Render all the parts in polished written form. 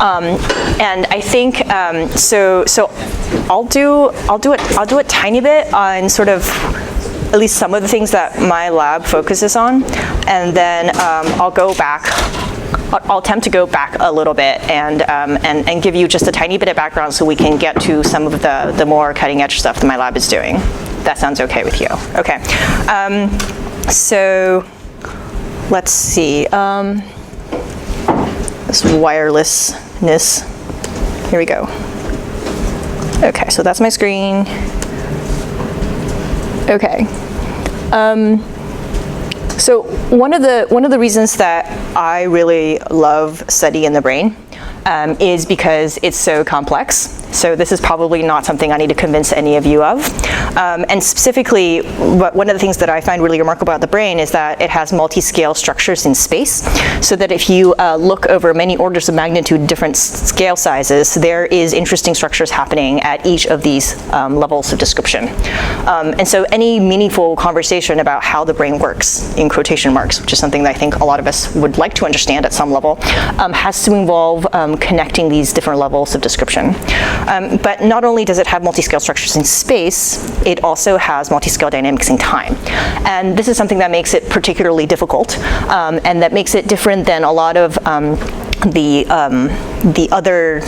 And I think so I'll do a tiny bit on sort of at least some of the things that my lab focuses on, and then I'll go back. I'll attempt to go back a little bit and give you just a tiny bit of background so we can get to some of the more cutting edge stuff that my lab is doing. That sounds okay with you. Okay. So let's see. This wirelessness. Here we go. Okay, so that's my screen. Okay. So one of the reasons that I really love studying the brain is because it's so complex. So this is probably not something I need to convince any of you of. And specifically, one of the things that I find really remarkable about the brain is that it has multi-scale structures in space, so that if you look over many orders of magnitude different scale sizes, there is interesting structures happening at each of these levels of description. And so any meaningful conversation about how the brain works, in quotation marks, which is something that I think a lot of us would like to understand at some level, has to involve connecting these different levels of description. But not only does it have multi-scale structures in space, it also has multi-scale dynamics in time. And this is something that makes it particularly difficult, and that makes it different than a lot of the other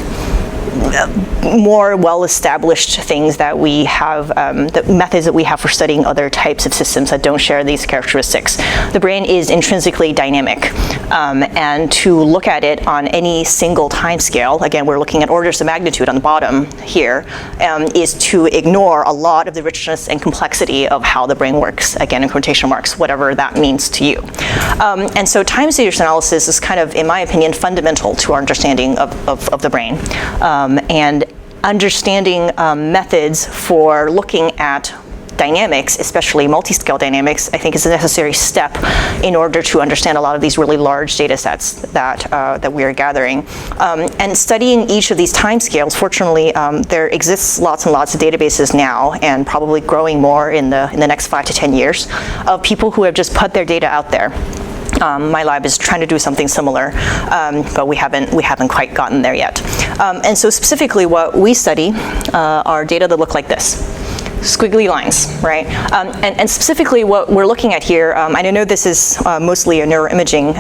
more well-established things that we have, the methods that we have for studying other types of systems that don't share these characteristics. The brain is intrinsically dynamic, and to look at it on any single time scale, again, we're looking at orders of magnitude on the bottom here, is to ignore a lot of the richness and complexity of how the brain works, again, in quotation marks, whatever that means to you. And so time series analysis is kind of, in my opinion, fundamental to our understanding of the brain. And understanding methods for looking at dynamics, especially multi-scale dynamics, I think is a necessary step in order to understand a lot of these really large data sets that we are gathering. And studying each of these time scales, fortunately, there exists lots and lots of databases now, and probably growing more in the next 5 to 10 years, of people who have just put their data out there. My lab is trying to do something similar, but we haven't quite gotten there yet. And so specifically what we study are data that look like this. Squiggly lines, right? And specifically what we're looking at here, I know this is mostly a neuroimaging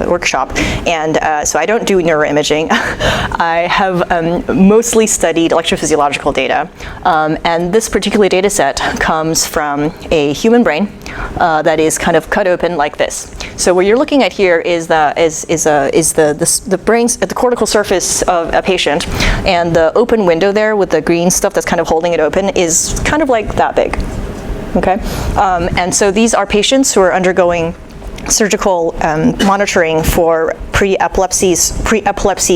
workshop, and so I don't do neuroimaging. I have mostly studied electrophysiological data, and this particular data set comes from a human brain that is kind of cut open like this. So what you're looking at here is the brain's at the cortical surface of a patient, and the open window there with the green stuff that's kind of holding it open is kind of like that big. Okay, and so these are patients who are undergoing surgical monitoring for pre-epilepsy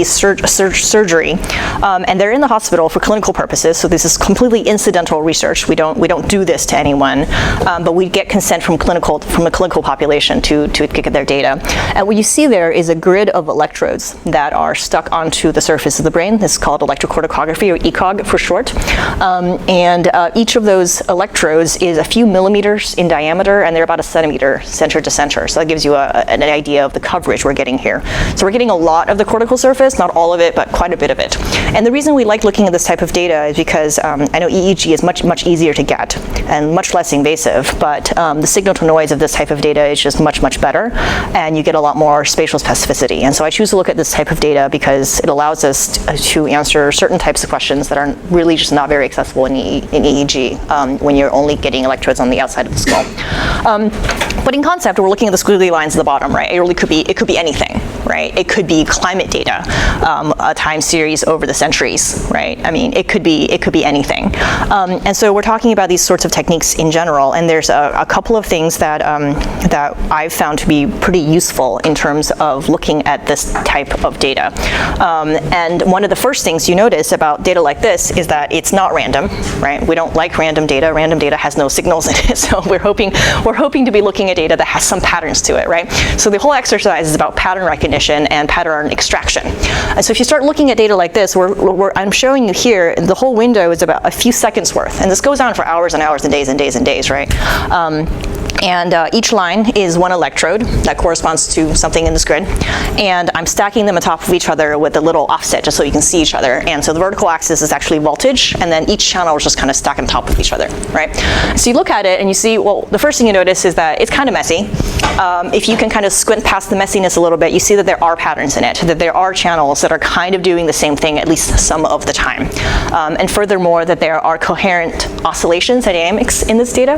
surgery, and they're in the hospital for clinical purposes. So this is completely incidental research. We don't do this to anyone, but we get consent from a clinical population to get their data. And what you see there is a grid of electrodes that are stuck onto the surface of the brain. This is called electrocorticography, or ECOG for short. And each of those electrodes is a few millimeters in diameter, and they're about a centimeter center to center. So that gives you an idea of the coverage we're getting here. So we're getting a lot of the cortical surface, not all of it, but quite a bit of it. And the reason we like looking at this type of data is because I know EEG is much easier to get and much less invasive, but the signal to noise of this type of data is just much better, and you get a lot more spatial specificity. And so I choose to look at this type of data because it allows us to answer certain types of questions that are really just not very accessible in EEG when you're only getting electrodes on the outside of the skull. But in concept, we're looking at the squiggly lines at the bottom, right? It really could be anything, right? It could be climate data, a time series over the centuries, right? I mean, it could be anything. And so we're talking about these sorts of techniques in general, and there's a couple of things that I've found to be pretty useful in terms of looking at this type of data. And one of the first things you notice about data like this is that it's not random, right? We don't like random data. Random data has no signals in it, so we're hoping to be looking at data that has some patterns to it, right? So the whole exercise is about pattern recognition recognition and pattern extraction. And so if you start looking at data like this, I'm showing you here, the whole window is about a few seconds worth. And this goes on for hours and hours and days and days and days, right? Each line is one electrode that corresponds to something in this grid. And I'm stacking them on top of each other with a little offset just so you can see each other. And so the vertical axis is actually voltage, and then each channel is just kind of stacked on top of each other, right? So you look at it and you see, well, the first thing you notice is that it's kind of messy. If you can kind of squint past the messiness a little bit, you see that there are patterns in it, that there are channels that are kind of doing the same thing at least some of the time. And furthermore, that there are coherent oscillations and dynamics in this data,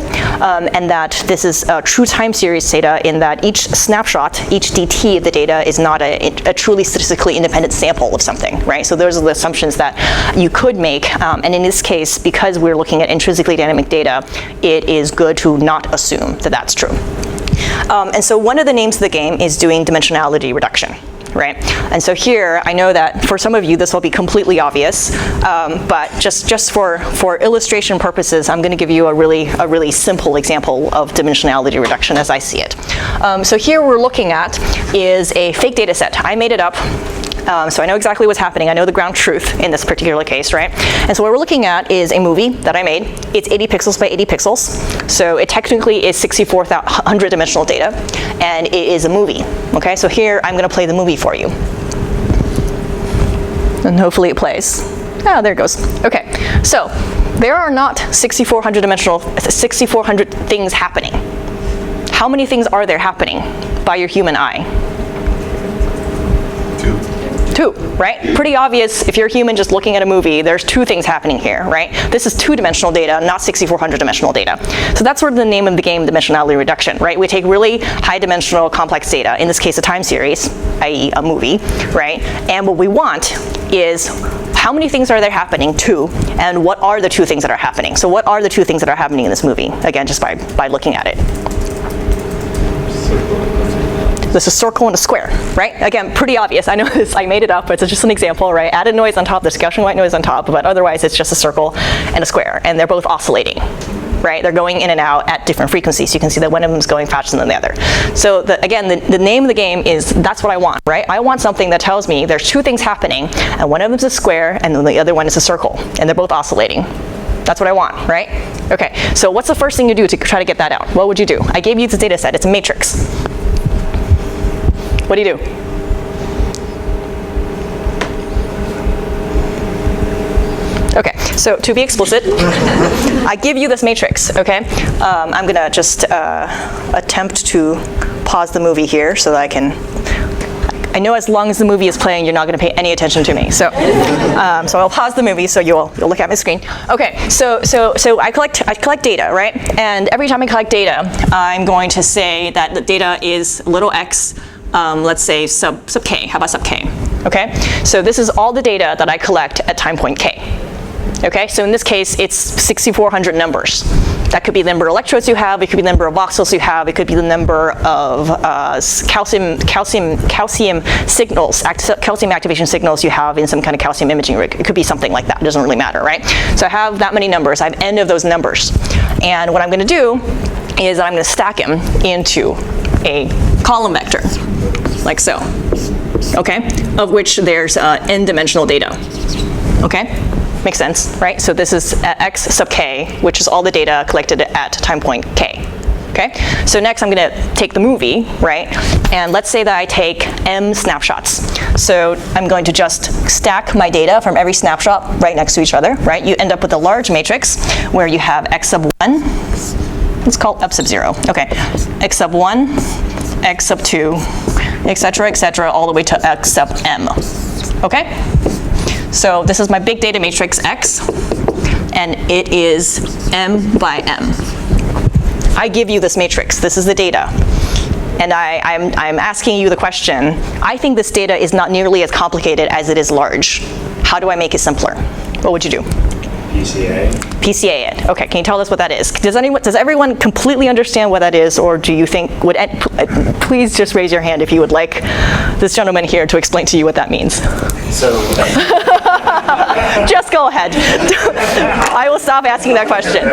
and that this is true time series data in that each snapshot, each dt of the data is not a truly statistically independent sample of something, right? So those are the assumptions that you could make, and in this case, because we're looking at intrinsically dynamic data, it is good to not assume that that's true. And so one of the names of the game is doing dimensionality reduction, right? And so here, I know that for some of you this will be completely obvious, but just for illustration purposes, I'm going to give you a really simple example of dimensionality reduction as I see it. So here we're looking at is a fake data set. I made it up. So I know exactly what's happening. I know the ground truth in this particular case, right? And so what we're looking at is a movie that I made. It's 80 pixels by 80 pixels. So it technically is 6,400 dimensional data, and it is a movie. Okay, so here I'm going to play the movie for you. And hopefully it plays. Ah, there it goes. Okay, so there are not 6,400 things happening. How many things are there happening by your human eye? Two, right? Pretty obvious if you're human just looking at a movie, there's two things happening here, right? This is two-dimensional data, not 6,400 dimensional data. So that's sort of the name of the game, dimensionality reduction, right? We take really high-dimensional complex data, in this case a time series, i.e. a movie, right? And what we want is how many things are there happening, two, and what are the two things that are happening? So what are the two things that are happening in this movie? Again, just by looking at it. This is a circle and a square, right? Again, pretty obvious. I know this, I made it up, but it's just an example, right? Added noise on top, there's Gaussian white noise on top, but otherwise it's just a circle and a square, and they're both oscillating, right? They're going in and out at different frequencies. You can see that one of them is going faster than the other. So again, the name of the game is, that's what I want, right? I want something that tells me there's two things happening, and one of them is a square, and then the other one is a circle, and they're both oscillating. That's what I want, right? Okay, so what's the first thing you do to try to get that out? What would you do? I gave you this data set, it's a matrix. What do you do? Okay, so to be explicit, I give you this matrix, okay? I'm gonna just attempt to pause the movie here so that I know as long as the movie is playing, you're not gonna pay any attention to me. So I'll pause the movie so you'll look at my screen. Okay, so I collect data, right? And every time I collect data, I'm going to say that the data is little x, let's say sub k. How about sub k? Okay, so this is all the data that I collect at time point k. Okay, so in this case, it's 6,400 numbers. That could be the number of electrodes you have, it could be the number of voxels you have, it could be the number of calcium signals, calcium activation signals you have in some kind of calcium imaging rig. It could be something like that, it doesn't really matter, right? So I have that many numbers, I have n of those numbers. And what I'm gonna do is I'm gonna stack them into a column vector, like so, okay? Of which there's n-dimensional data, okay? Makes sense, right? So this is x sub k, which is all the data collected at time point k, okay? So next I'm gonna take the movie, right? And let's say that I take m snapshots. So I'm going to just stack my data from every snapshot right next to each other, right? You end up with a large matrix where you have x sub 1, let's call it up sub 0, okay. X sub 1, x sub 2, et cetera, all the way to x sub m, okay? So this is my big data matrix X, and it is m by m. I give you this matrix, this is the data. And I'm asking you the question, I think this data is not nearly as complicated as it is large. How do I make it simpler? What would you do? PCA. PCA it. Okay, can you tell us what that is? Does everyone completely understand what that is, or do you think, please just raise your hand if you would like this gentleman here to explain to you what that means. So Just go ahead. I will stop asking that question.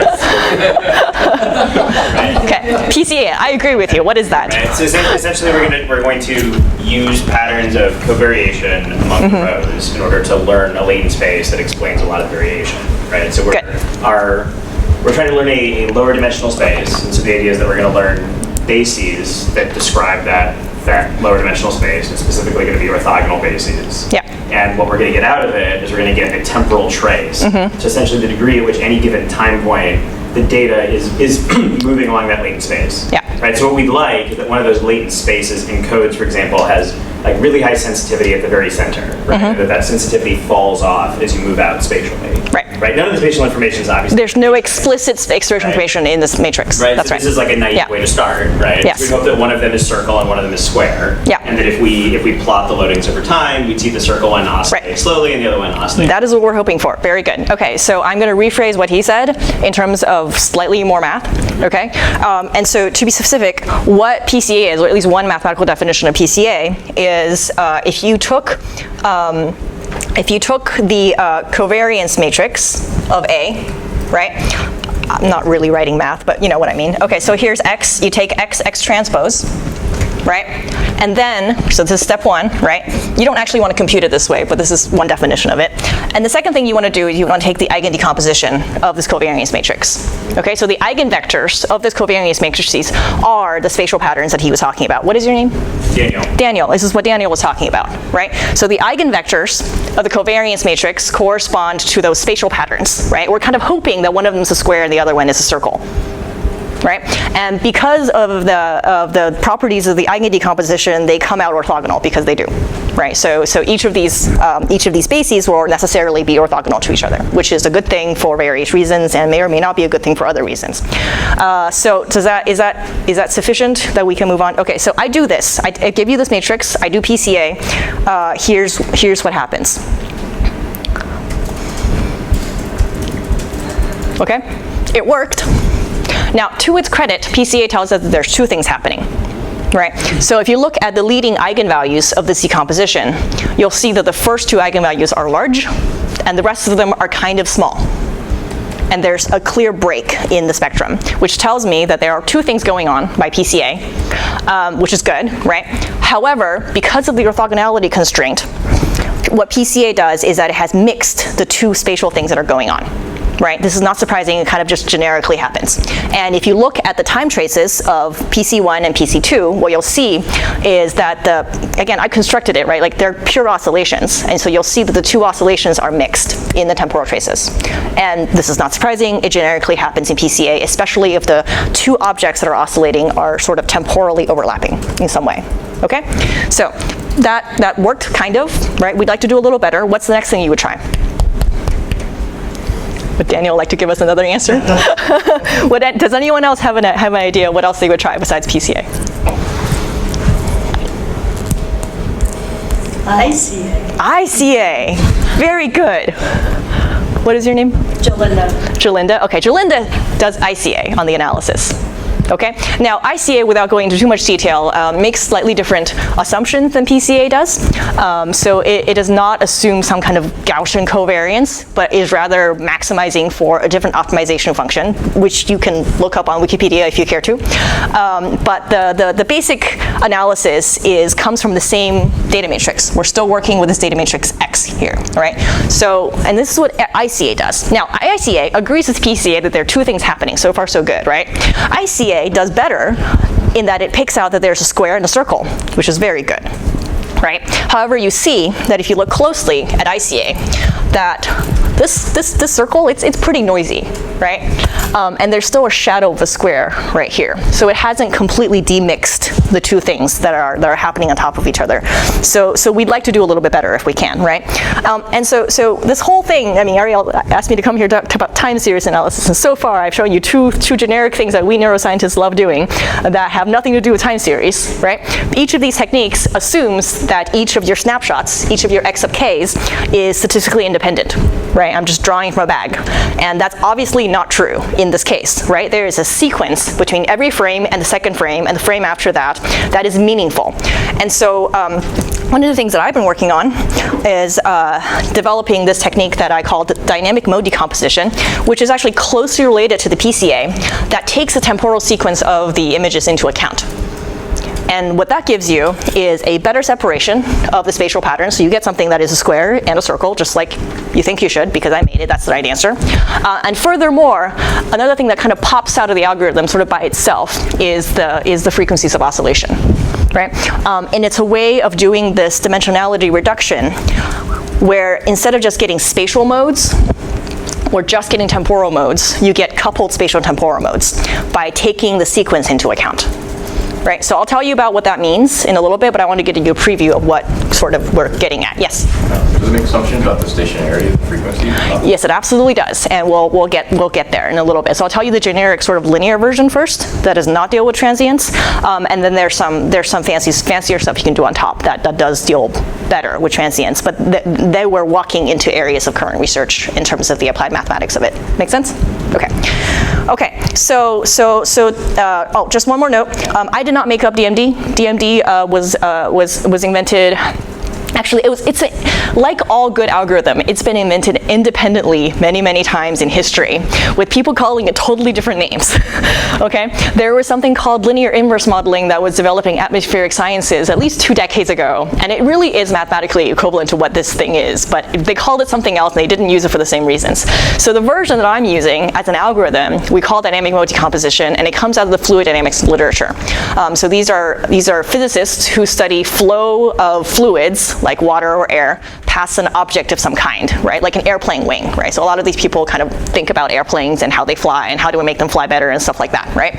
Okay, PCA, I agree with you. What is that? Right. So essentially we're going to use patterns of covariation among the rows in order to learn a latent space that explains a lot of variation. Right. So we're trying to learn a lower dimensional space, and so the idea is that we're going to learn bases that describe that lower dimensional space. It's specifically going to be orthogonal bases. Yeah. And what we're going to get out of it is we're going to get a temporal trace. So essentially the degree at which any given time point the data is moving along that latent space. Yeah. Right. So what we'd like is that one of those latent spaces encodes, for example, has like really high sensitivity at the very center. Right. That sensitivity falls off as you move out spatially. Right. Right. None of the spatial information is obviously. There's no explicit spatial information in this matrix. Right. That's so right. This is like a naive way to start. Right. Yes. So we hope that one of them is circle and one of them is square. Yeah. And that if we plot the loadings over time, we'd see the circle one oscillate slowly and the other one oscillate. That is what we're hoping for. Very good. Okay, so I'm going to rephrase what he said in terms of slightly more math. Okay, and so to be specific, what PCA is, or at least one mathematical definition of PCA, is if you took the covariance matrix of A, right? I'm not really writing math, but you know what I mean. Okay, so here's X. You take X transpose, right? And then, so this is step one, right? You don't actually want to compute it this way, but this is one definition of it. And the second thing you want to do is you want to take the eigendecomposition of this covariance matrix. Okay, so the eigenvectors of this covariance matrices are the spatial patterns that he was talking about. What is your name? Daniel. Daniel. This is what Daniel was talking about, right? So the eigenvectors of the covariance matrix correspond to those spatial patterns, right? We're kind of hoping that one of them is a square and the other one is a circle. Right, and because of the properties of the eigendecomposition, they come out orthogonal because they do, right? So each of these bases will necessarily be orthogonal to each other, which is a good thing for various reasons, and may or may not be a good thing for other reasons. So is that sufficient that we can move on? Okay, so I do this. I give you this matrix. I do PCA. Here's what happens. Okay, it worked. Now, to its credit, PCA tells us that there's two things happening, right? So if you look at the leading eigenvalues of this decomposition, you'll see that the first two eigenvalues are large, and the rest of them are kind of small. And there's a clear break in the spectrum, which tells me that there are two things going on by PCA, which is good, right? However, because of the orthogonality constraint, what PCA does is that it has mixed the two spatial things that are going on. Right? This is not surprising, it kind of just generically happens. And if you look at the time traces of PC1 and PC2, what you'll see is that again, I constructed it, right? Like they're pure oscillations. And so you'll see that the two oscillations are mixed in the temporal traces. And this is not surprising, it generically happens in PCA, especially if the two objects that are oscillating are sort of temporally overlapping in some way. Okay? So that worked kind of, right? We'd like to do a little better. What's the next thing you would try? Would Daniel like to give us another answer? Does anyone else have an idea what else they would try besides PCA? ICA. Very good. What is your name? Jolinda. Okay, Jolinda does ICA on the analysis. Okay. Now, ICA, without going into too much detail, makes slightly different assumptions than PCA does. So it does not assume some kind of Gaussian covariance, but is rather maximizing for a different optimization function, which you can look up on Wikipedia if you care to. But the basic analysis comes from the same data matrix. We're still working with this data matrix X here, all right? So, and this is what ICA does. Now, ICA agrees with PCA that there are two things happening. So far, so good, right? ICA does better in that it picks out that there's a square and a circle, which is very good, right? However, you see that if you look closely at ICA, that this circle, it's pretty noisy, right? And there's still a shadow of a square right here. So it hasn't completely demixed the two things that are happening on top of each other. So we'd like to do a little bit better if we can, right? And so this whole thing, I mean, Ariel asked me to come here to talk about time series analysis, and so far I've shown you two generic things that we neuroscientists love doing that have nothing to do with time series, right? Each of these techniques assumes that each of your snapshots, each of your x sub k's, is statistically independent, right? right? I'm just drawing from a bag. And that's obviously not true in this case, right? There is a sequence between every frame and the second frame and the frame after that that is meaningful. And so one of the things that I've been working on is developing this technique that I call dynamic mode decomposition, which is actually closely related to the PCA that takes the temporal sequence of the images into account. And what that gives you is a better separation of the spatial pattern, so you get something that is a square and a circle, just like you think you should, because I made it, that's the right answer. And furthermore, another thing that kind of pops out of the algorithm sort of by itself is the frequencies of oscillation, right? And it's a way of doing this dimensionality reduction where instead of just getting spatial modes, or just getting temporal modes, you get coupled spatial and temporal modes by taking the sequence into account. Right, so I'll tell you about what that means in a little bit, but I want to give you a preview of what sort of we're getting at. Yes? Does it make assumptions about the stationarity of the frequency? Yes, it absolutely does, and we'll get there in a little bit. So I'll tell you the generic sort of linear version first that does not deal with transients, and then there's some fancier stuff you can do on top that does deal better with transients, but they were walking into areas of current research in terms of the applied mathematics of it. Make sense? Okay. Okay, so just one more note. I did not make up DMD. DMD was invented. Actually, like all good algorithm, it's been invented independently many times in history, with people calling it totally different names. Okay, there was something called linear inverse modeling that was developing atmospheric sciences at least 2 decades ago, and it really is mathematically equivalent to what this thing is, but they called it something else and they didn't use it for the same reasons. So the version that I'm using as an algorithm, we call dynamic mode decomposition, and it comes out of the fluid dynamics literature. So these are physicists who study flow of fluids, like water or air, past an object of some kind, right? Like an airplane wing, right? So a lot of these people kind of think about airplanes and how they fly and how do we make them fly better and stuff like that, right?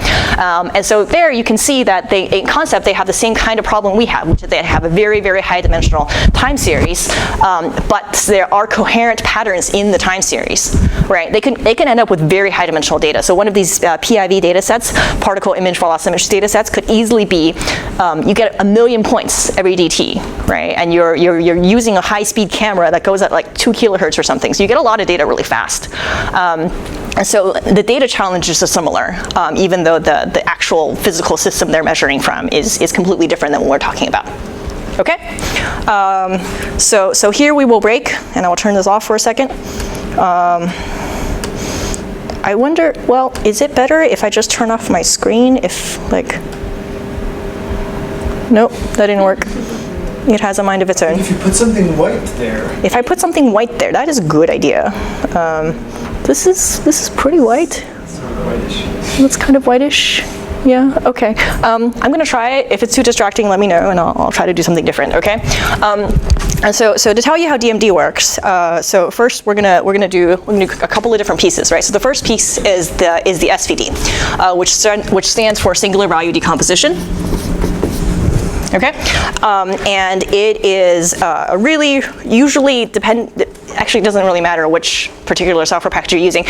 And so there you can see that in concept they have the same kind of problem we have, which is they have a very high dimensional time series, but there are coherent patterns in the time series, right? They can end up with very high dimensional data. So one of these PIV data sets, particle image velocity data sets, could easily be, you get 1 million points every DT, right? And you're using a high-speed camera that goes at like 2 kilohertz or something, so you get a lot of data really fast. And so the data challenges are similar, even though the actual physical system they're measuring from is completely different than what we're talking about. Okay? So here we will break, and I will turn this off for a second. I wonder, well, is it better if I just turn off my screen? Nope, that didn't work. It has a mind of its own. If you put something white there. If I put something white there, that is a good idea. This is pretty white. It's sort of whitish. It's kind of whitish. Yeah, okay. I'm gonna try it. If it's too distracting, let me know and I'll try to do something different, okay? And so to tell you how DMD works, so first we're gonna do a couple of different pieces, right? So the first piece is the SVD, which stands for singular value decomposition. Okay, and it is really usually actually it doesn't really matter which particular software package you're using.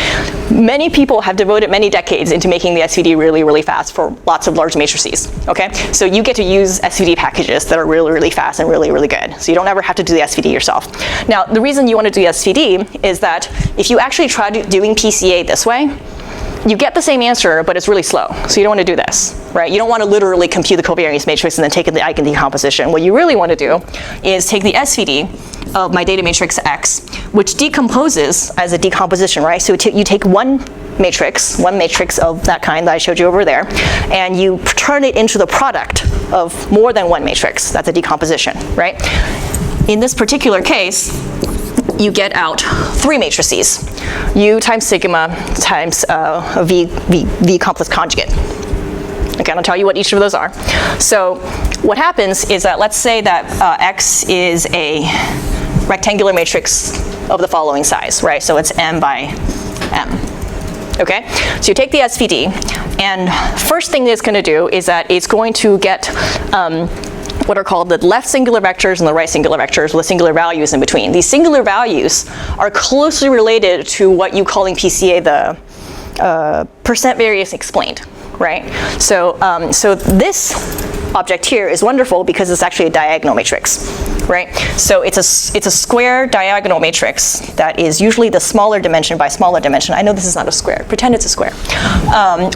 Many people have devoted many decades into making the SVD really fast for lots of large matrices, okay? So you get to use SVD packages that are really fast and really good. So you don't ever have to do the SVD yourself. Now, the reason you want to do the SVD is that if you actually try doing PCA this way, you get the same answer, but it's really slow. So you don't want to do this, right? You don't want to literally compute the covariance matrix and then take the eigen decomposition. What you really want to do is take the SVD of my data matrix X, which decomposes as a decomposition, right? So you take one matrix of that kind that I showed you over there, and you turn it into the product of more than one matrix. That's a decomposition, right? In this particular case, you get out 3 matrices, U times sigma times V complex conjugate. Okay, I'll tell you what each of those are. So what happens is that let's say that X is a rectangular matrix of the following size, right? So it's M by M. Okay, so you take the SVD, and first thing it's going to do is that it's going to get what are called the left singular vectors and the right singular vectors with singular values in between. These singular values are closely related to what you call in PCA the percent variance explained, right? So this object here is wonderful because it's actually a diagonal matrix, right? So it's a square diagonal matrix that is usually the smaller dimension by smaller dimension. I know this is not a square. Pretend it's a square.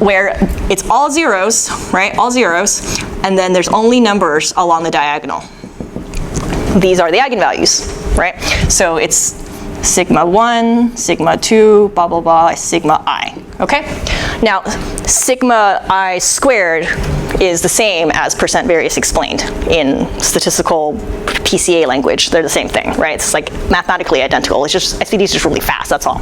Where it's all zeros, right? All zeros, and then there's only numbers along the diagonal. These are the eigenvalues, right? So it's sigma 1, sigma 2, blah, blah, blah, sigma I, okay? Now, sigma I squared is the same as percent variance explained in statistical PCA language. They're the same thing, right? It's like mathematically identical. It's just, I see these just really fast, that's all.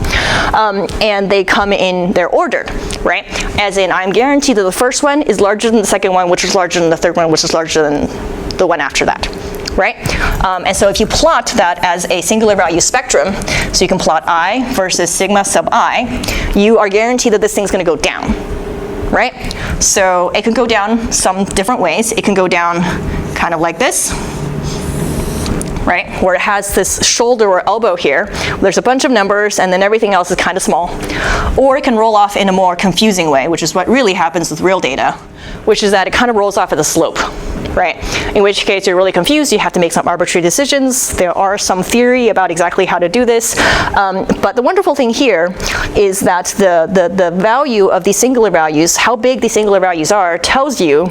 And they come in their order, right? As in, I'm guaranteed that the first one is larger than the second one, which is larger than the third one, which is larger than the one after that. Right? And so if you plot that as a singular value spectrum, so you can plot I versus sigma sub I, you are guaranteed that this thing's going to go down, right? So it can go down some different ways. It can go down kind of like this, right? Where it has this shoulder or elbow here. There's a bunch of numbers and then everything else is kind of small. Or it can roll off in a more confusing way, which is what really happens with real data, which is that it kind of rolls off at the slope. Right? In which case you're really confused, you have to make some arbitrary decisions. There are some theory about exactly how to do this. But the wonderful thing here is that the value of these singular values, how big these singular values are, tells you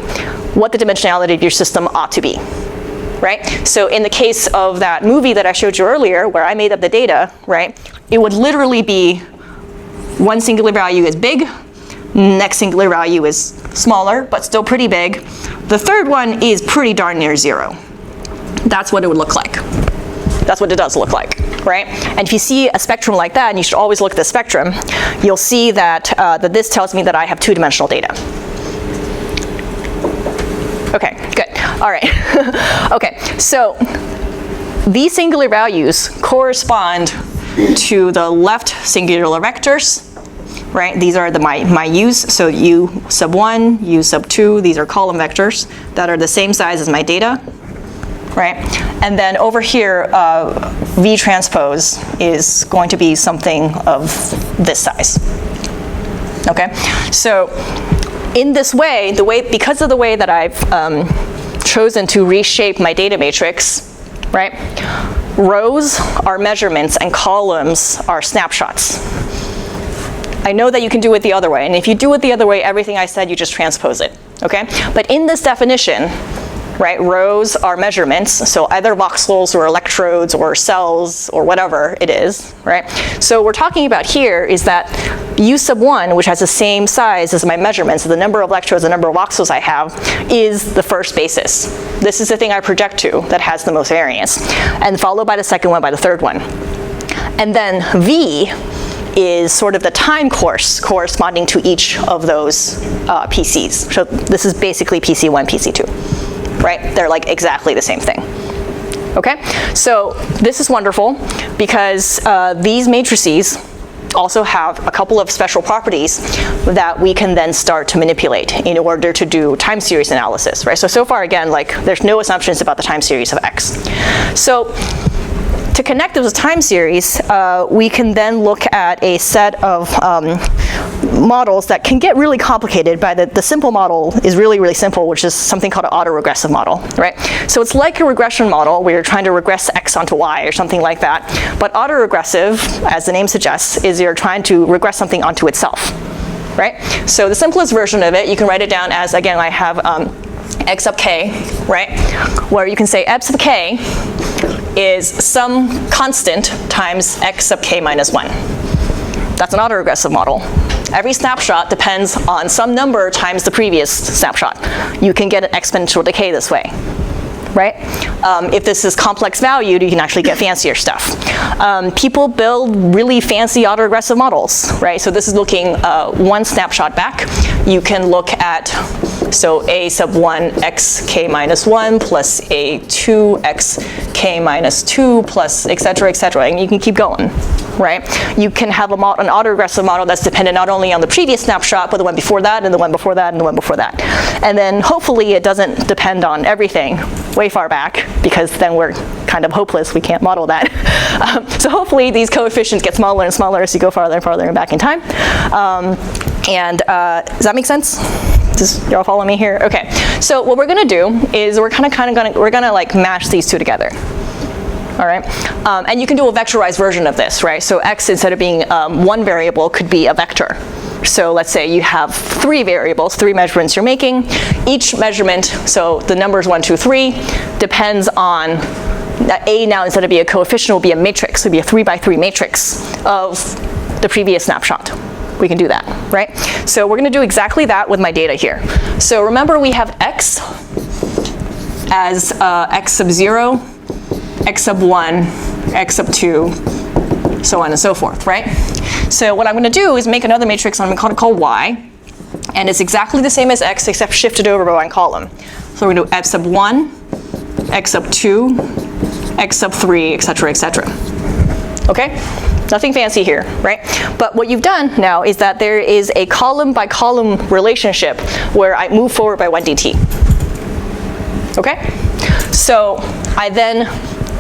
what the dimensionality of your system ought to be. Right? So in the case of that movie that I showed you earlier, where I made up the data, right, it would literally be one singular value is big, next singular value is smaller, but still pretty big. The third one is pretty darn near zero. That's what it would look like. That's what it does look like, right? And if you see a spectrum like that, and you should always look at the spectrum, you'll see that, that this tells me that I have two-dimensional data. Okay, good. All right. Okay, so these singular values correspond to the left singular vectors. Right, these are my u's, so u sub 1, u sub 2, these are column vectors that are the same size as my data, right? And then over here, v transpose is going to be something of this size, okay? So in this way, because of the way that I've chosen to reshape my data matrix, right? Rows are measurements and columns are snapshots. I know that you can do it the other way, and if you do it the other way, everything I said, you just transpose it, okay? But in this definition, right, rows are measurements, so either voxels or electrodes or cells or whatever it is, right? So what we're talking about here is that u sub 1, which has the same size as my measurements, so the number of electrodes, the number of voxels I have, is the first basis. This is the thing I project to that has the most variance, and followed by the second one, by the third one. And then v is sort of the time course corresponding to each of those PCs. So this is basically PC1, PC2, right? They're like exactly the same thing. Okay, so this is wonderful because these matrices also have a couple of special properties that we can then start to manipulate in order to do time series analysis, right? So far, again, like there's no assumptions about the time series of X. So to connect those time series, we can then look at a set of models that can get really complicated, but the simple model is really, really simple, which is something called an autoregressive model, right? So it's like a regression model where you're trying to regress X onto Y or something like that. But autoregressive, as the name suggests, is you're trying to regress something onto itself, right? So the simplest version of it, you can write it down as, again, I have X sub k, right? Where you can say X sub k is some constant times X sub k minus 1. That's an autoregressive model. Every snapshot depends on some number times the previous snapshot. You can get an exponential decay this way, right? If this is complex valued, you can actually get fancier stuff. People build really fancy autoregressive models, right? So this is looking one snapshot back. You can look at, so a sub 1 x k minus 1 plus a 2 x k minus 2 plus et cetera, and you can keep going, right? You can have an autoregressive model that's dependent not only on the previous snapshot, but the one before that, and the one before that, and the one before that. And then hopefully it doesn't depend on everything way far back, because then we're kind of hopeless, we can't model that. So hopefully these coefficients get smaller and smaller as you go farther and farther and back in time. Does that make sense? You're all following me here? Okay. So what we're going to do is we're gonna like mash these two together. All right, and you can do a vectorized version of this, right? So x, instead of being one variable, could be a vector. So let's say you have 3 variables, 3 measurements you're making. Each measurement, so the numbers 1, 2, 3, depends on that A now, instead of being a coefficient, will be a matrix. It'll be a 3 by 3 matrix of the previous snapshot. We can do that, right? So we're going to do exactly that with my data here. So remember, we have x as x sub 0, x sub 1, x sub 2, so on and so forth, right? So what I'm going to do is make another matrix I'm going to call y, and it's exactly the same as x except shifted over by one column. So we're going to do x sub 1, x sub 2, x sub 3, etc., etc. Okay? Nothing fancy here, right? But what you've done now is that there is a column by column relationship where I move forward by 1 dt. Okay? So I then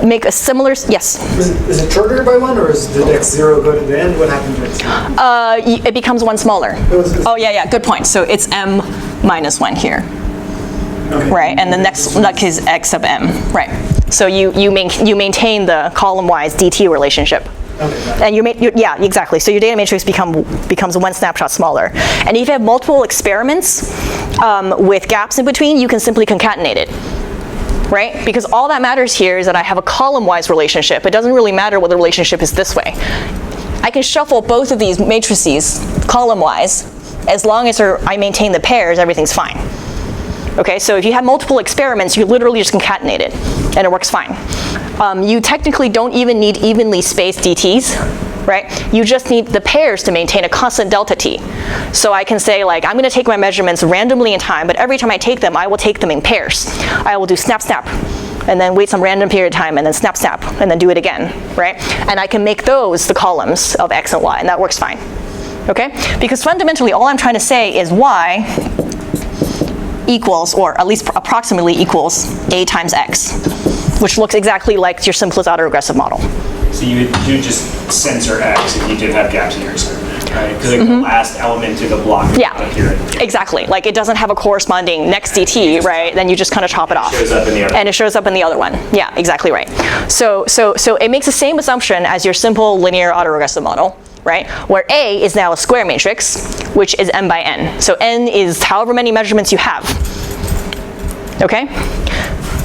make a similar, yes? Is it triggered by 1, or did x0 go to the end? What happened to x0? It becomes 1 smaller. Oh yeah, good point. So it's m minus 1 here. Okay. Right, and the next like is x sub m, right? So you maintain the column-wise dt relationship. Okay, and yeah, exactly. So your data matrix becomes 1 snapshot smaller. And if you have multiple experiments with gaps in between, you can simply concatenate it. Right? Because all that matters here is that I have a column-wise relationship. It doesn't really matter whether the relationship is this way. I can shuffle both of these matrices column-wise. As long as I maintain the pairs, everything's fine. Okay, so if you have multiple experiments, you literally just concatenate it, and it works fine. You technically don't even need evenly spaced DTs, right? You just need the pairs to maintain a constant delta t. So I can say, like, I'm going to take my measurements randomly in time, but every time I take them, I will take them in pairs. I will do snap, snap, and then wait some random period of time, and then snap, snap, and then do it again, right? And I can make those the columns of x and y, and that works fine. Okay? Because fundamentally, all I'm trying to say is y equals, or at least approximately equals, a times x, which looks exactly like your simplest autoregressive model. So you would just censor x if you did have gaps in your experiment, right? Because like the last element to the block. Yeah, exactly. Like it doesn't have a corresponding next dt, right? Then you just kind of chop it off. Shows up in the other. And it shows up in the other one. Yeah, exactly right. So it makes the same assumption as your simple linear autoregressive model, right? Where A is now a square matrix, which is m by n. So n is however many measurements you have. Okay?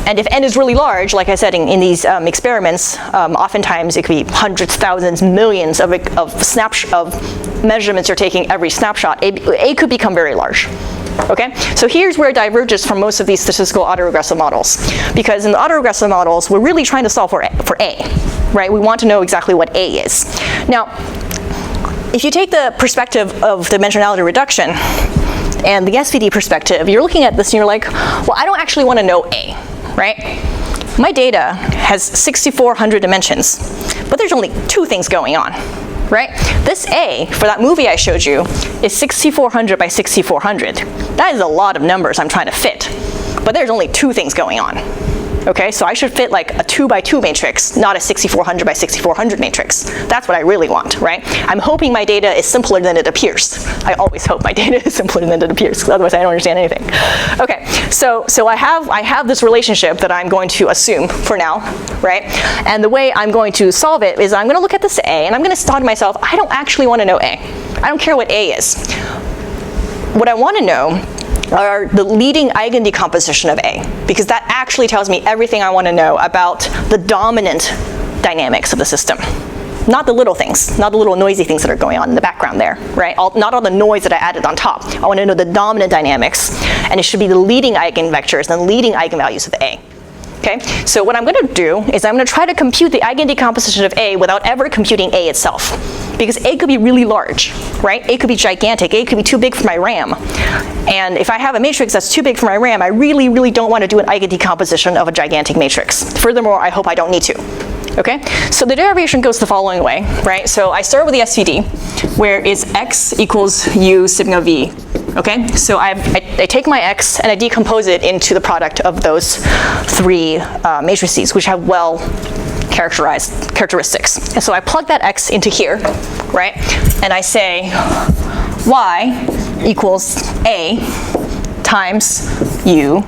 And if n is really large, like I said, in these experiments, oftentimes it could be hundreds, thousands, millions of measurements you're taking every snapshot. A could become very large. Okay? So here's where it diverges from most of these statistical autoregressive models. Because in the autoregressive models, we're really trying to solve for A, right? We want to know exactly what A is. Now, if you take the perspective of dimensionality reduction and the SVD perspective, you're looking at this and you're like, well, I don't actually want to know A, right? My data has 6,400 dimensions, but there's only 2 things going on, right? This A, for that movie I showed you, is 6,400 by 6,400. That is a lot of numbers I'm trying to fit, but there's only 2 things going on. Okay, so I should fit like a 2 by 2 matrix, not a 6,400 by 6,400 matrix. That's what I really want, right? I'm hoping my data is simpler than it appears. I always hope my data is simpler than it appears, because otherwise I don't understand anything. Okay, so I have this relationship that I'm going to assume for now, right? And the way I'm going to solve it is I'm going to look at this A, and I'm going to thought to myself, I don't actually want to know A. I don't care what A is. What I want to know are the leading eigendecomposition of A, because that actually tells me everything I want to know about the dominant dynamics of the system. Not the little things, not the little noisy things that are going on in the background there, right? Not all the noise that I added on top. I want to know the dominant dynamics, and it should be the leading eigenvectors and the leading eigenvalues of A. Okay, so what I'm going to do is I'm going to try to compute the eigendecomposition of A without ever computing A itself. Because A could be really large, right? A could be gigantic. A could be too big for my RAM. And if I have a matrix that's too big for my RAM, I really, really don't want to do an eigendecomposition of a gigantic matrix. Furthermore, I hope I don't need to. Okay, so the derivation goes the following way, right? So I start with the SVD, where is x equals u sigma v. Okay, so I take my x and I decompose it into the product of those 3 matrices, which have well characterized characteristics. And so I plug that x into here, right? And I say y equals a times U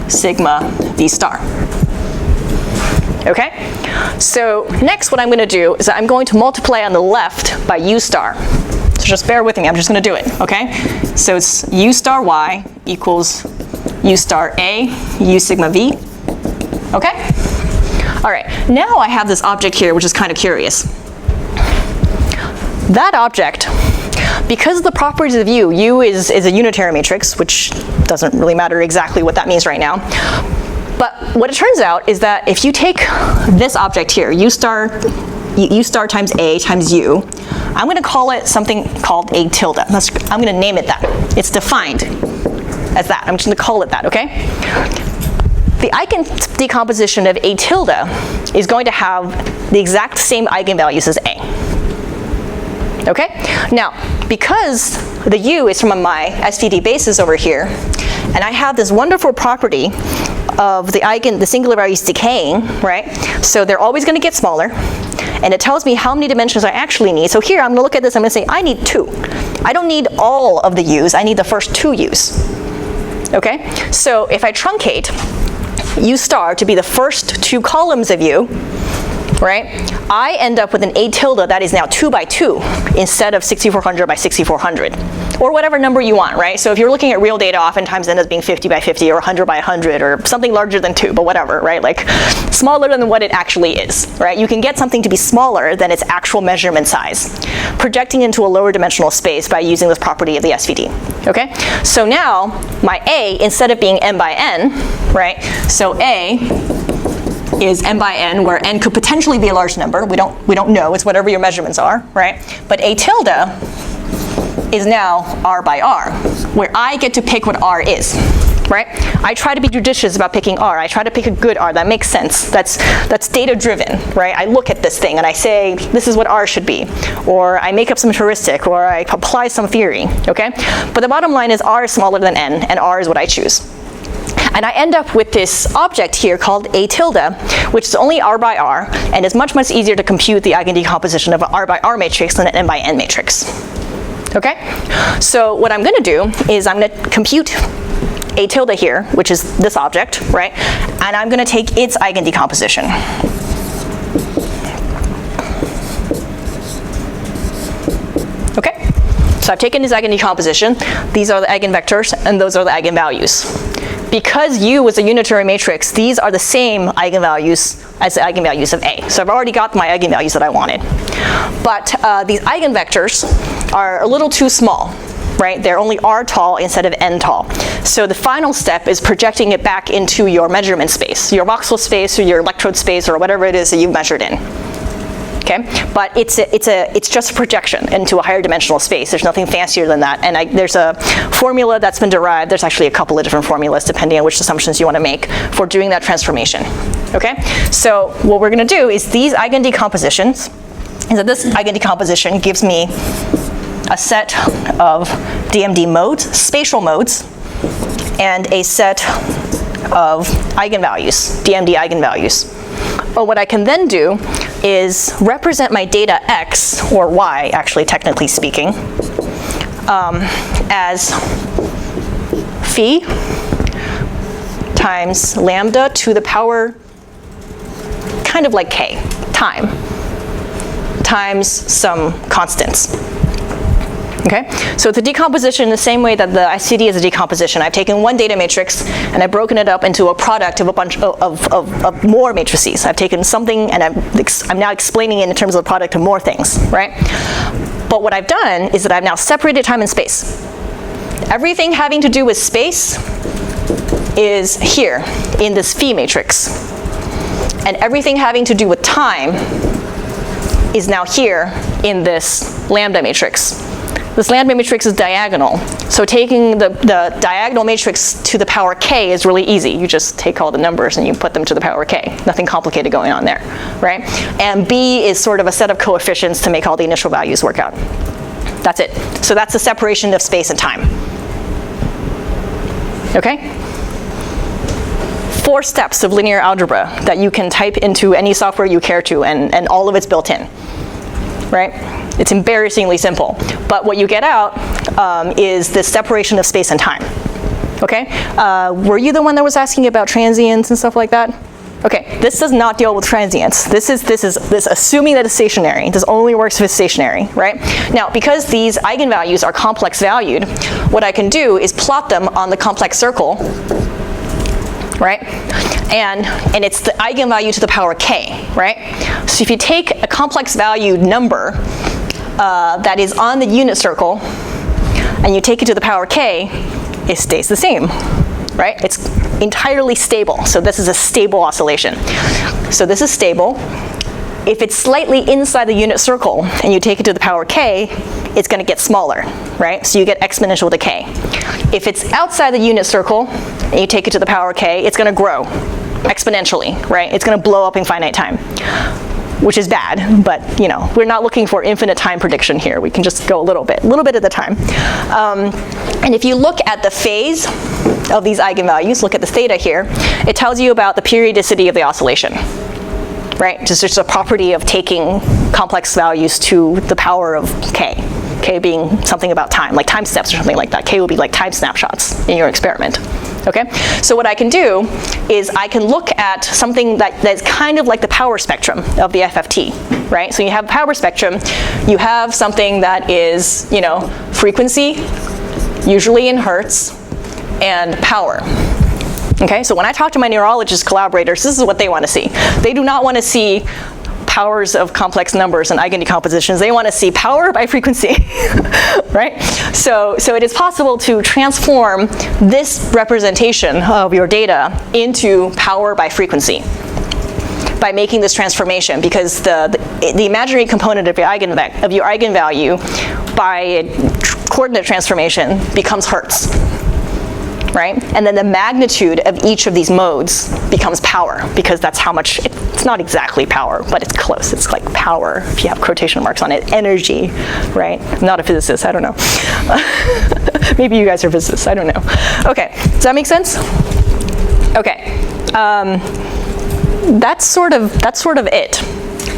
sigma V star. Okay? So next what I'm going to do is I'm going to multiply on the left by U star. So just bear with me, I'm just going to do it, okay? So it's U star Y equals U star A, U sigma V, okay? All right, now I have this object here which is kind of curious. That object, because of the properties of U is a unitary matrix, which doesn't really matter exactly what that means right now. But what it turns out is that if you take this object here, U star times A times U, I'm going to call it something called A tilde. I'm going to name it that. It's defined as that. I'm just going to call it that, okay? The eigendecomposition of A tilde is going to have the exact same eigenvalues as A. Okay? Now, because the U is from my SVD basis over here, and I have this wonderful property of the singular values decaying, right? So they're always going to get smaller, and it tells me how many dimensions I actually need. So here, I'm going to look at this, I'm going to say, I need 2. I don't need all of the U's, I need the first 2 U's. Okay? So if I truncate U star to be the first 2 columns of U, right, I end up with an A tilde that is now 2 by 2 instead of 6400 by 6400, or whatever number you want, right? So if you're looking at real data, oftentimes it ends up being 50 by 50 or 100 by 100 or something larger than 2, but whatever, right? Like smaller than what it actually is, right? You can get something to be smaller than its actual measurement size, projecting into a lower dimensional space by using this property of the SVD, okay? So now my A, instead of being n by n, right? So A is n by n, where n could potentially be a large number. We don't know. It's whatever your measurements are, right? But A tilde is now r by r, where I get to pick what r is, right? I try to be judicious about picking r. I try to pick a good r that makes sense. That's data driven, right? I look at this thing and I say this is what r should be, or I make up some heuristic, or I apply some theory, okay? But the bottom line is r is smaller than n, and r is what I choose. And I end up with this object here called A tilde, which is only r by r, and is much, much easier to compute the eigendecomposition of an r by r matrix than an n by n matrix. Okay? So what I'm going to do is I'm going to compute A tilde here, which is this object, right? And I'm going to take its eigendecomposition. Okay? So I've taken this eigendecomposition. These are the eigenvectors, and those are the eigenvalues. Because U is a unitary matrix, these are the same eigenvalues as the eigenvalues of A. So I've already got my eigenvalues that I wanted. But these eigenvectors are a little too small, right? They're only r tall instead of n tall. So the final step is projecting it back into your measurement space, your voxel space or your electrode space or whatever it is that you've measured in. Okay, but it's just a projection into a higher dimensional space. There's nothing fancier than that. And there's a formula that's been derived. There's actually a couple of different formulas depending on which assumptions you want to make for doing that transformation. Okay, so what we're going to do is these eigendecompositions, is that this eigendecomposition gives me a set of DMD modes, spatial modes, and a set of eigenvalues, DMD eigenvalues. But what I can then do is represent my data x, or y actually technically speaking, as phi times lambda to the power kind of like k, time, times some constants. Okay, so it's a decomposition in the same way that the SVD is a decomposition. I've taken one data matrix and I've broken it up into a product of a bunch of more matrices. I've taken something and I'm now explaining it in terms of a product of more things, right? But what I've done is that I've now separated time and space. Everything having to do with space is here in this phi matrix. And everything having to do with time is now here in this lambda matrix. This lambda matrix is diagonal. So taking the diagonal matrix to the power k is really easy. You just take all the numbers and you put them to the power k. Nothing complicated going on there, right? And b is sort of a set of coefficients to make all the initial values work out. That's it. So that's the separation of space and time. Okay? 4 steps of linear algebra that you can type into any software you care to, and all of it's built in, right? It's embarrassingly simple. But what you get out is the separation of space and time. Okay, were you the one that was asking about transients and stuff like that? Okay, this does not deal with transients. This is assuming that it's stationary. This only works if it's stationary, right? Now, because these eigenvalues are complex valued, what I can do is plot them on the complex circle, right? And it's the eigenvalue to the power k, right? So if you take a complex valued number that is on the unit circle, and you take it to the power k, it stays the same, right? It's entirely stable. So this is a stable oscillation. So this is stable. If it's slightly inside the unit circle and you take it to the power k, it's going to get smaller, right? So you get exponential decay. If it's outside the unit circle and you take it to the power k, it's going to grow exponentially, right? It's going to blow up in finite time, which is bad, but we're not looking for infinite time prediction here. We can just go a little bit at a time. And if you look at the phase of these eigenvalues, look at the theta here, it tells you about the periodicity of the oscillation, right? Just a property of taking complex values to the power of k. K being something about time, like time steps or something like that. K will be like time snapshots in your experiment. Okay, so what I can do is I can look at something that's kind of like the power spectrum of the FFT, right? So you have power spectrum, you have something that is, frequency, usually in hertz, and power. Okay, so when I talk to my neurologist collaborators, this is what they want to see. They do not want to see powers of complex numbers and eigendecompositions. They want to see power by frequency, right? So it is possible to transform this representation of your data into power by frequency by making this transformation, because the imaginary component of your eigenvalue by a coordinate transformation becomes hertz, right? And then the magnitude of each of these modes becomes power, because that's how much, it's not exactly power, but it's close. It's like power, if you have quotation marks on it, energy, right? I'm not a physicist, I don't know. Maybe you guys are physicists, I don't know. Okay, does that make sense? Okay, that's sort of it.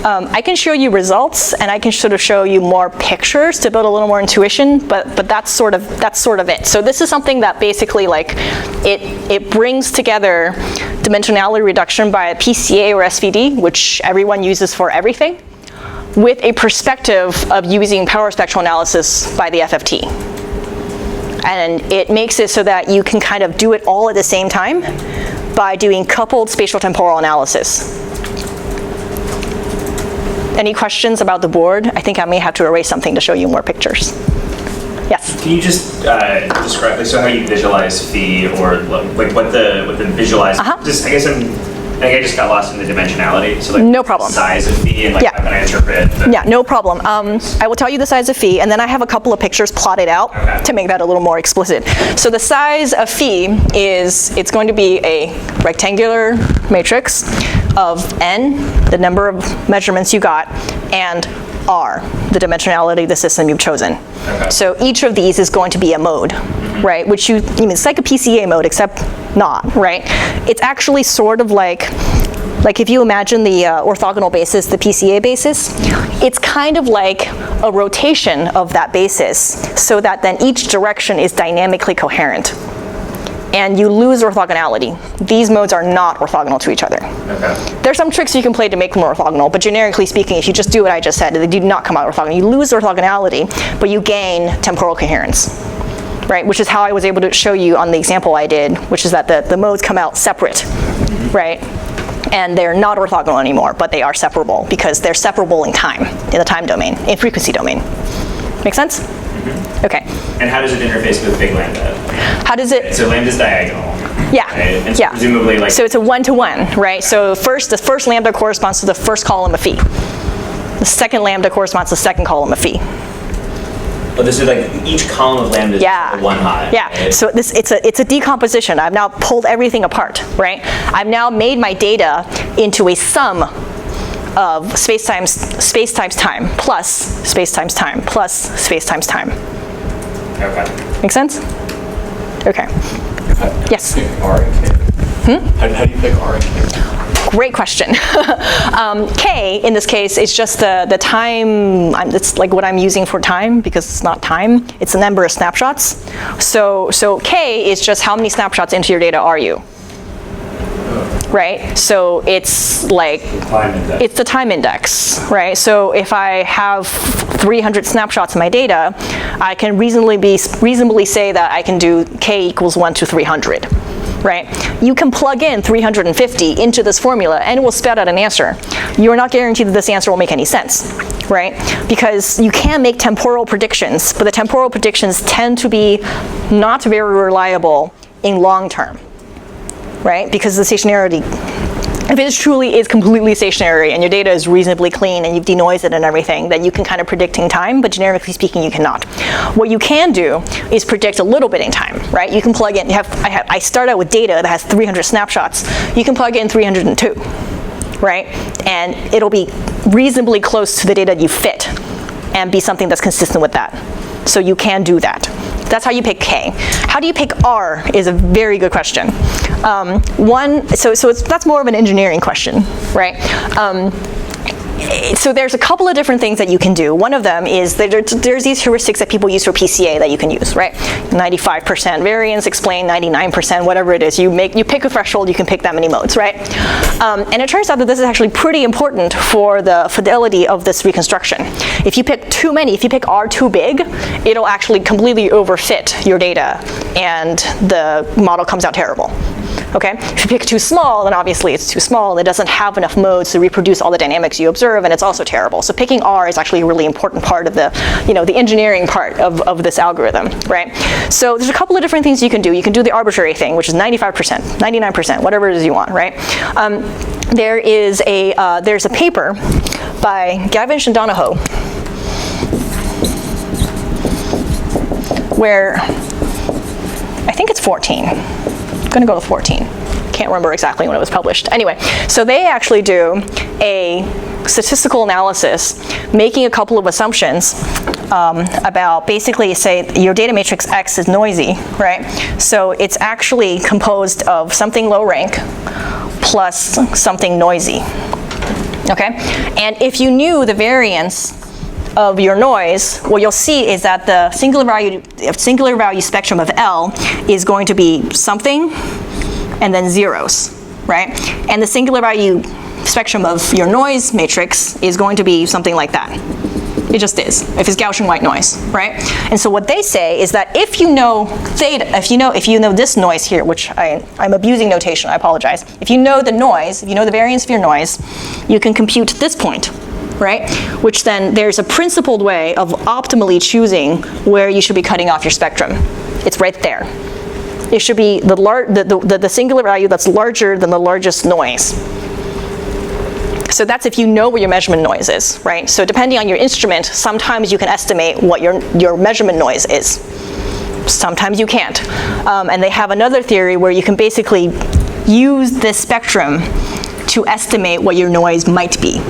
I can show you results, and I can sort of show you more pictures to build a little more intuition, but that's sort of it. So this is something that basically it brings together dimensionality reduction by a PCA or SVD, which everyone uses for everything, with a perspective of using power spectral analysis by the FFT. And it makes it so that you can kind of do it all at the same time by doing coupled spatial temporal analysis. Any questions about the board? I think I may have to erase something to show you more pictures. Yes? Can you just describe how you visualize phi, or like what the visualize? Just I just got lost in the dimensionality. So no problem. Size of phi and how can I interpret? No problem. I will tell you the size of phi, and then I have a couple of pictures plotted out to make that a little more explicit. So the size of phi it's going to be a rectangular matrix of n, the number of measurements you got, and r, the dimensionality of the system you've chosen. Okay. So each of these is going to be a mode, right? Which it's like a PCA mode, except not, right? It's actually sort of like if you imagine the orthogonal basis, the PCA basis, it's kind of like a rotation of that basis, so that then each direction is dynamically coherent. And you lose orthogonality. These modes are not orthogonal to each other. Okay. There's some tricks you can play to make them orthogonal, but generically speaking, if you just do what I just said, they do not come out orthogonal. You lose orthogonality, but you gain temporal coherence, right? Which is how I was able to show you on the example I did, which is that the modes come out separate, right? And they're not orthogonal anymore, but they are separable because they're separable in time, in the time domain, in frequency domain. Make sense? Mm-hmm. Okay. And how does it interface with big lambda? How does it? So lambda's diagonal. Yeah. Right? And yeah. Presumably So it's a one-to-one, right? So the first lambda corresponds to the first column of phi. The second lambda corresponds to the second column of phi. Well, this is like each column of lambda is one high. Yeah. Right? So it's a decomposition. I've now pulled everything apart, right? I've now made my data into a sum of space times time plus space times time plus space times time. Okay. Make sense? Okay. Yes. R and K. How do you pick R and K? Great question. K, in this case, is just the time, it's like what I'm using for time, because it's not time, it's the number of snapshots. So K is just how many snapshots into your data are you? Right? So it's like, it's the time index, right? So if I have 300 snapshots in my data, I can reasonably say that I can do K equals 1 to 300. Right? You can plug in 350 into this formula and it will spit out an answer. You're not guaranteed that this answer will make any sense, right? Because you can make temporal predictions, but the temporal predictions tend to be not very reliable in long term, right? Because the stationarity, if it truly is completely stationary and your data is reasonably clean and you've denoised it and everything, then you can kind of predict in time, but generically speaking, you cannot. What you can do is predict a little bit in time, right? You can plug in, I start out with data that has 300 snapshots. You can plug in 302, right? And it'll be reasonably close to the data you fit and be something that's consistent with that. So you can do that. That's how you pick K. How do you pick R is a very good question. That's more of an engineering question, right? So there's a couple of different things that you can do. One of them is there's these heuristics that people use for PCA that you can use, right? 95% variance, explain 99%, whatever it is. You pick a threshold, you can pick that many modes, right? And it turns out that this is actually pretty important for the fidelity of this reconstruction. If you pick too many, if you pick R too big, it'll actually completely overfit your data and the model comes out terrible. Okay? If you pick too small, then obviously it's too small and it doesn't have enough modes to reproduce all the dynamics you observe, and it's also terrible. So picking R is actually a really important part of the, the engineering part of this algorithm, right? So there's a couple of different things you can do. You can do the arbitrary thing, which is 95%, 99%, whatever it is you want, right? There's a paper by Gavish and Donahoe where I think it's 14. I'm going to go with 14. Can't remember exactly when it was published. Anyway, so they actually do a statistical analysis, making a couple of assumptions about basically say your data matrix X is noisy, right? So it's actually composed of something low rank plus something noisy, okay? And if you knew the variance of your noise, what you'll see is that the singular value spectrum of L is going to be something and then zeros, right? And the singular value spectrum of your noise matrix is going to be something like that. It just is, if it's Gaussian white noise, right? And so what they say is that if you know theta, if you know this noise here, which I'm abusing notation, I apologize. If you know the noise, if you know the variance of your noise, you can compute this point, right? Which then there's a principled way of optimally choosing where you should be cutting off your spectrum. It's right there. It should be the singular value that's larger than the largest noise. So that's if you know where your measurement noise is, right? So depending on your instrument, sometimes you can estimate what your measurement noise is. Sometimes you can't. And they have another theory where you can basically use this spectrum to estimate what your noise might be.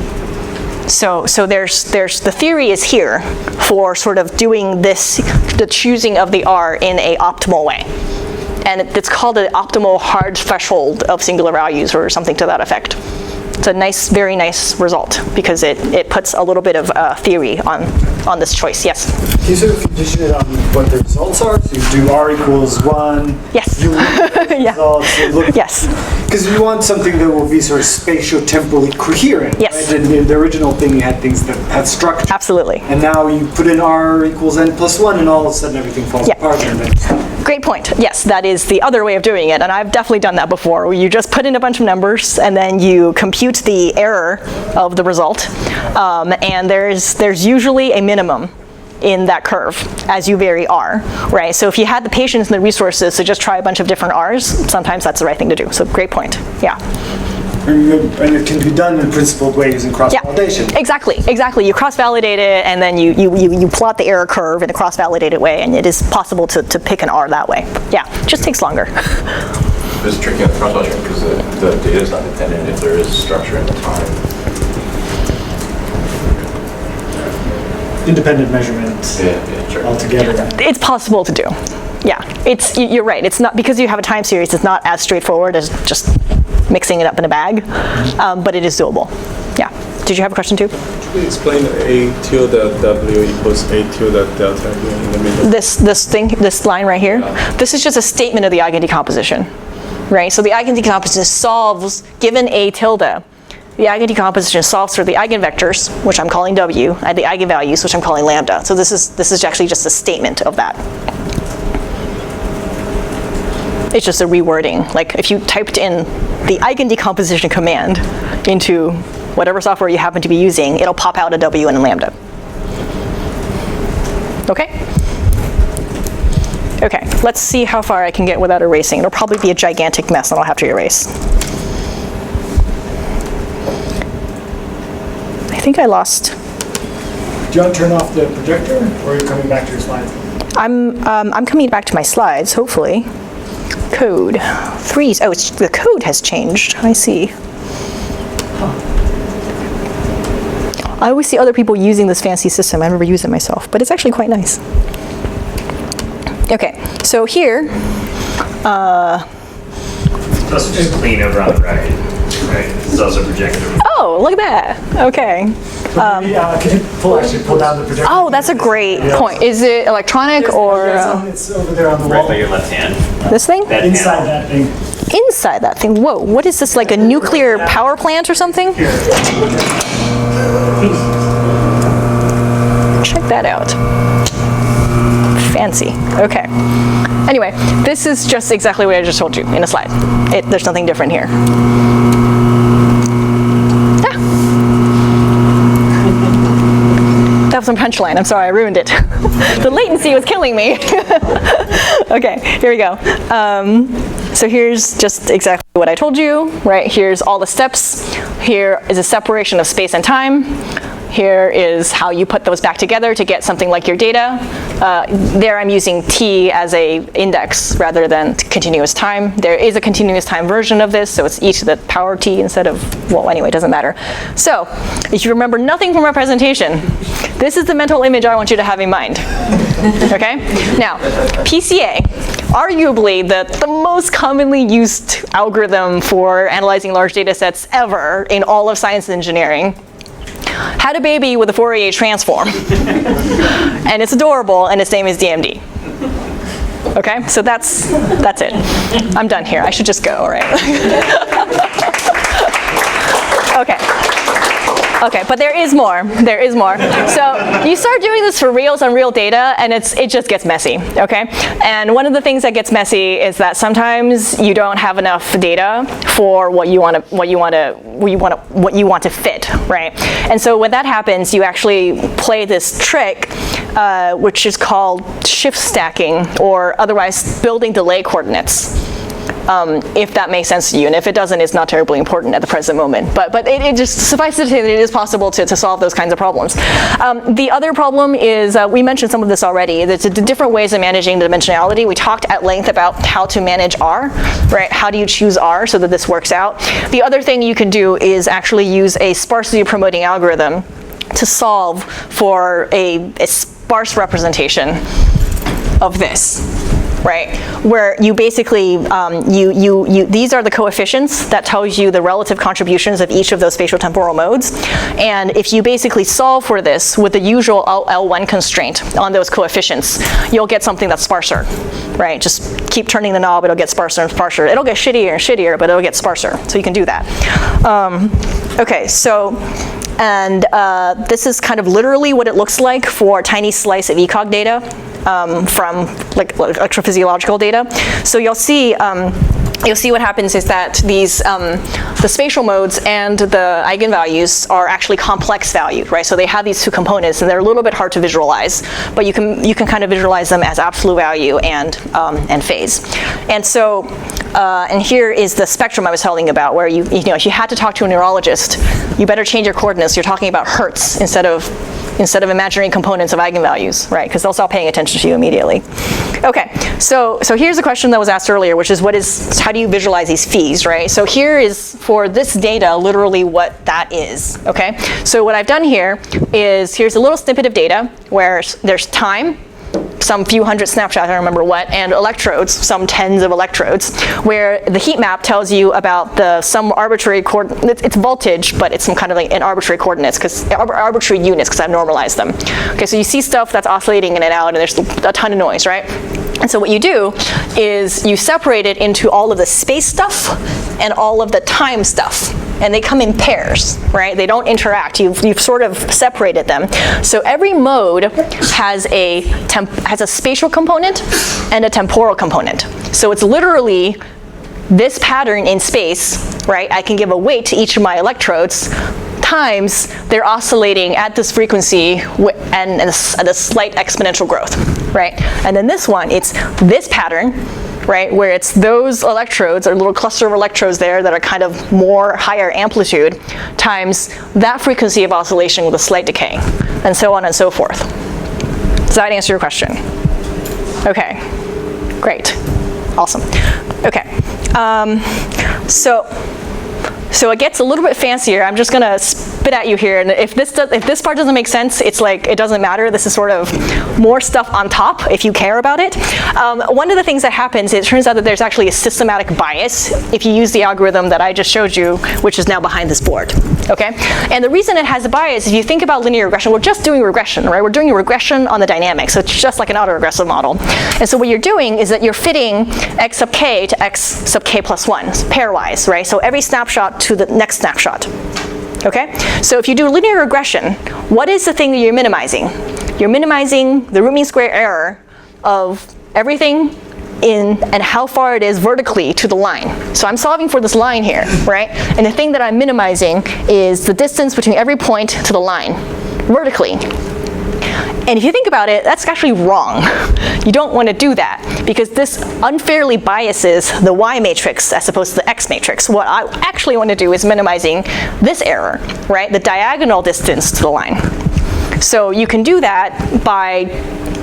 So there's the theory is here for sort of doing this, the choosing of the R in a optimal way. And it's called an optimal hard threshold of singular values or something to that effect. It's a nice, very nice result because it puts a little bit of theory on this choice. Yes? Can you sort of condition it on what the results are? So you do R equals 1. Yes. You yeah. Results, yes. Because you want something that will be sort of spatio-temporally coherent. Yes. Right? In the original thing, you had things that had structure. Absolutely. And now you put in R equals n plus 1, and all of a sudden everything falls apart. And then great point. Yes, that is the other way of doing it, and I've definitely done that before, where you just put in a bunch of numbers and then you compute the error of the result, and there's usually a minimum in that curve as you vary R, right? So if you had the patience and the resources to just try a bunch of different Rs, sometimes that's the right thing to do. So great point. Yeah. And it can be done in principled way using cross-validation. Yeah, exactly. You cross-validate it, and then you plot the error curve in a cross-validated way, and it is possible to pick an R that way. Yeah, it just takes longer. It's tricky on the cross-validation because the data is not dependent if there is structure in the time. Independent measurements sure. altogether. It's possible to do. Yeah, you're right. It's not, because you have a time series, it's not as straightforward as just mixing it up in a bag, but it is doable. Yeah. Did you have a question too? Could you explain A tilde W equals A tilde delta here in the middle? This line right here, this is just a statement of the eigendecomposition, right? So the eigendecomposition solves, given A tilde, the eigendecomposition solves for the eigenvectors, which I'm calling W, and the eigenvalues, which I'm calling lambda. So this is actually just a statement of that. It's just a rewording. Like if you typed in the eigendecomposition command into whatever software you happen to be using, it'll pop out a W and a lambda. Okay? Okay, let's see how far I can get without erasing. It'll probably be a gigantic mess and I'll have to erase. I think I lost. Do you want to turn off the projector, or are you coming back to your slides? I'm coming back to my slides, hopefully. Code. 3. Oh, the code has changed. I see. I always see other people using this fancy system. I never use it myself, but it's actually quite nice. Okay, so here. It's also just clean over on the right. Right. It's also projected. Oh, look at that. Okay. Could you actually pull down the projector? Oh, that's a great point. Is it electronic or It's over there on the Right wall. by your left hand. this thing? That Inside panel. that thing. Inside that thing. Whoa, what is this, like a nuclear power plant or something? Check that out. Fancy. Okay. Anyway, this is just exactly what I just told you in a slide. There's nothing different here. Ah. That was a punchline. I'm sorry, I ruined it. The latency was killing me. Okay, here we go. So here's just exactly what I told you, right? Here's all the steps. Here is a separation of space and time. Here is how you put those back together to get something like your data. There I'm using t as a index rather than continuous time. There is a continuous time version of this, so it's e to the power t instead of, well, anyway, it doesn't matter. So if you remember nothing from our presentation, this is the mental image I want you to have in mind. Okay? Now, PCA, arguably the most commonly used algorithm for analyzing large data sets ever in all of science and engineering, had a baby with a Fourier transform. And it's adorable, and its name is DMD. Okay, so that's it. I'm done here. I should just go, all right? Okay, but there is more. There is more. So you start doing this for reals on real data, and it just gets messy. Okay, and one of the things that gets messy is that sometimes you don't have enough data for what you want to fit, right? And so when that happens, you actually play this trick, which is called shift stacking, or otherwise building delay coordinates. If that makes sense to you, and if it doesn't, it's not terribly important at the present moment. But it just suffices to say that it is possible to solve those kinds of problems. The other problem is, we mentioned some of this already, the different ways of managing the dimensionality. We talked at length about how to manage R, right? How do you choose R so that this works out? The other thing you can do is actually use a sparsity promoting algorithm to solve for a sparse representation of this. Right, where you basically, these are the coefficients that tells you the relative contributions of each of those spatiotemporal modes. And if you basically solve for this with the usual L1 constraint on those coefficients, you'll get something that's sparser, right? Just keep turning the knob, it'll get sparser and sparser. It'll get shittier and shittier, but it'll get sparser. So you can do that. Okay, so, and this is kind of literally what it looks like for a tiny slice of ECOG data. From like electrophysiological data. So you'll see what happens is that these the spatial modes and the eigenvalues are actually complex valued, right? So they have these two components, and they're a little bit hard to visualize, but you can kind of visualize them as absolute value and phase. And so and here is the spectrum I was telling you about, where you know if you had to talk to a neurologist, you better change your coordinates. You're talking about hertz instead of imaginary components of eigenvalues, right? Because they'll stop paying attention to you immediately. Okay, so here's a question that was asked earlier, which is how do you visualize these fees, right? So here is, for this data, literally what that is, okay? So what I've done here is, here's a little snippet of data where there's time, some few hundred snapshots, I don't remember what, and electrodes, some tens of electrodes, where the heat map tells you about some arbitrary it's voltage, but it's some kind of like an arbitrary coordinates, because arbitrary units, because I've normalized them. Okay, so you see stuff that's oscillating in and out, and there's a ton of noise, right? And so what you do is you separate it into all of the space stuff and all of the time stuff. And they come in pairs, right? They don't interact. You've sort of separated them. So every mode has a spatial component and a temporal component. So it's literally this pattern in space, right? I can give a weight to each of my electrodes times they're oscillating at this frequency and at a slight exponential growth, right? And then this one, it's this pattern, right, where it's those electrodes, or a little cluster of electrodes there that are kind of more higher amplitude, times that frequency of oscillation with a slight decay, and so on and so forth. Does that answer your question? Okay, great, awesome. Okay, so it gets a little bit fancier. I'm just gonna spit at you here, and if this part doesn't make sense, it's like it doesn't matter. This is sort of more stuff on top if you care about it. One of the things that happens, it turns out that there's actually a systematic bias if you use the algorithm that I just showed you, which is now behind this board. Okay, and the reason it has a bias, if you think about linear regression, we're just doing regression, right? We're doing a regression on the dynamics, so it's just like an autoregressive model. And so what you're doing is that you're fitting x sub k to x sub k plus 1 pairwise, right? So every snapshot to the next snapshot. Okay? So if you do linear regression, what is the thing that you're minimizing? You're minimizing the root mean square error of everything and how far it is vertically to the line. So I'm solving for this line here, right? And the thing that I'm minimizing is the distance between every point to the line, vertically. And if you think about it, that's actually wrong. You don't want to do that, because this unfairly biases the Y matrix as opposed to the X matrix. What I actually want to do is minimizing this error, right? The diagonal distance to the line. So you can do that by,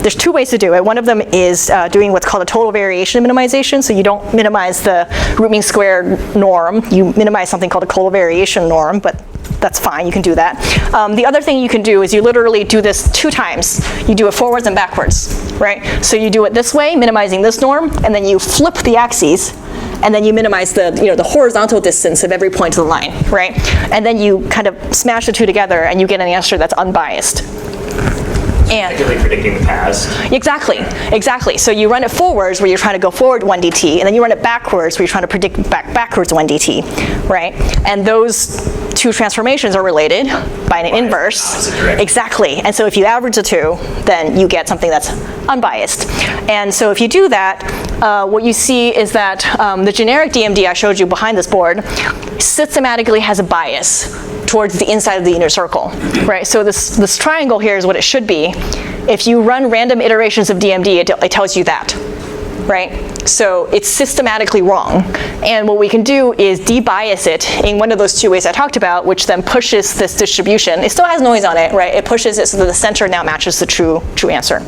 there's two ways to do it. One of them is doing what's called a total variation minimization. So you don't minimize the root mean square norm. You minimize something called a total variation norm, but that's fine, you can do that. The other thing you can do is you literally do this 2 times. You do it forwards and backwards, right? So you do it this way, minimizing this norm, and then you flip the axes, and then you minimize the horizontal distance of every point of the line, right? And then you kind of smash the two together, and you get an answer that's unbiased. And Effectively predicting the past. Exactly. So you run it forwards where you're trying to go forward 1 dt, and then you run it backwards where you're trying to predict backwards 1 dt, right? And those two transformations are related by an inverse. Exactly. And so if you average the two, then you get something that's unbiased. And so if you do that, what you see is that the generic DMD I showed you behind this board systematically has a bias towards the inside of the inner circle, right? So this triangle here is what it should be. If you run random iterations of DMD, it tells you that, right? So it's systematically wrong. And what we can do is debias it in one of those 2 ways I talked about, which then pushes this distribution. It still has noise on it, right? It pushes it so that the center now matches the true answer.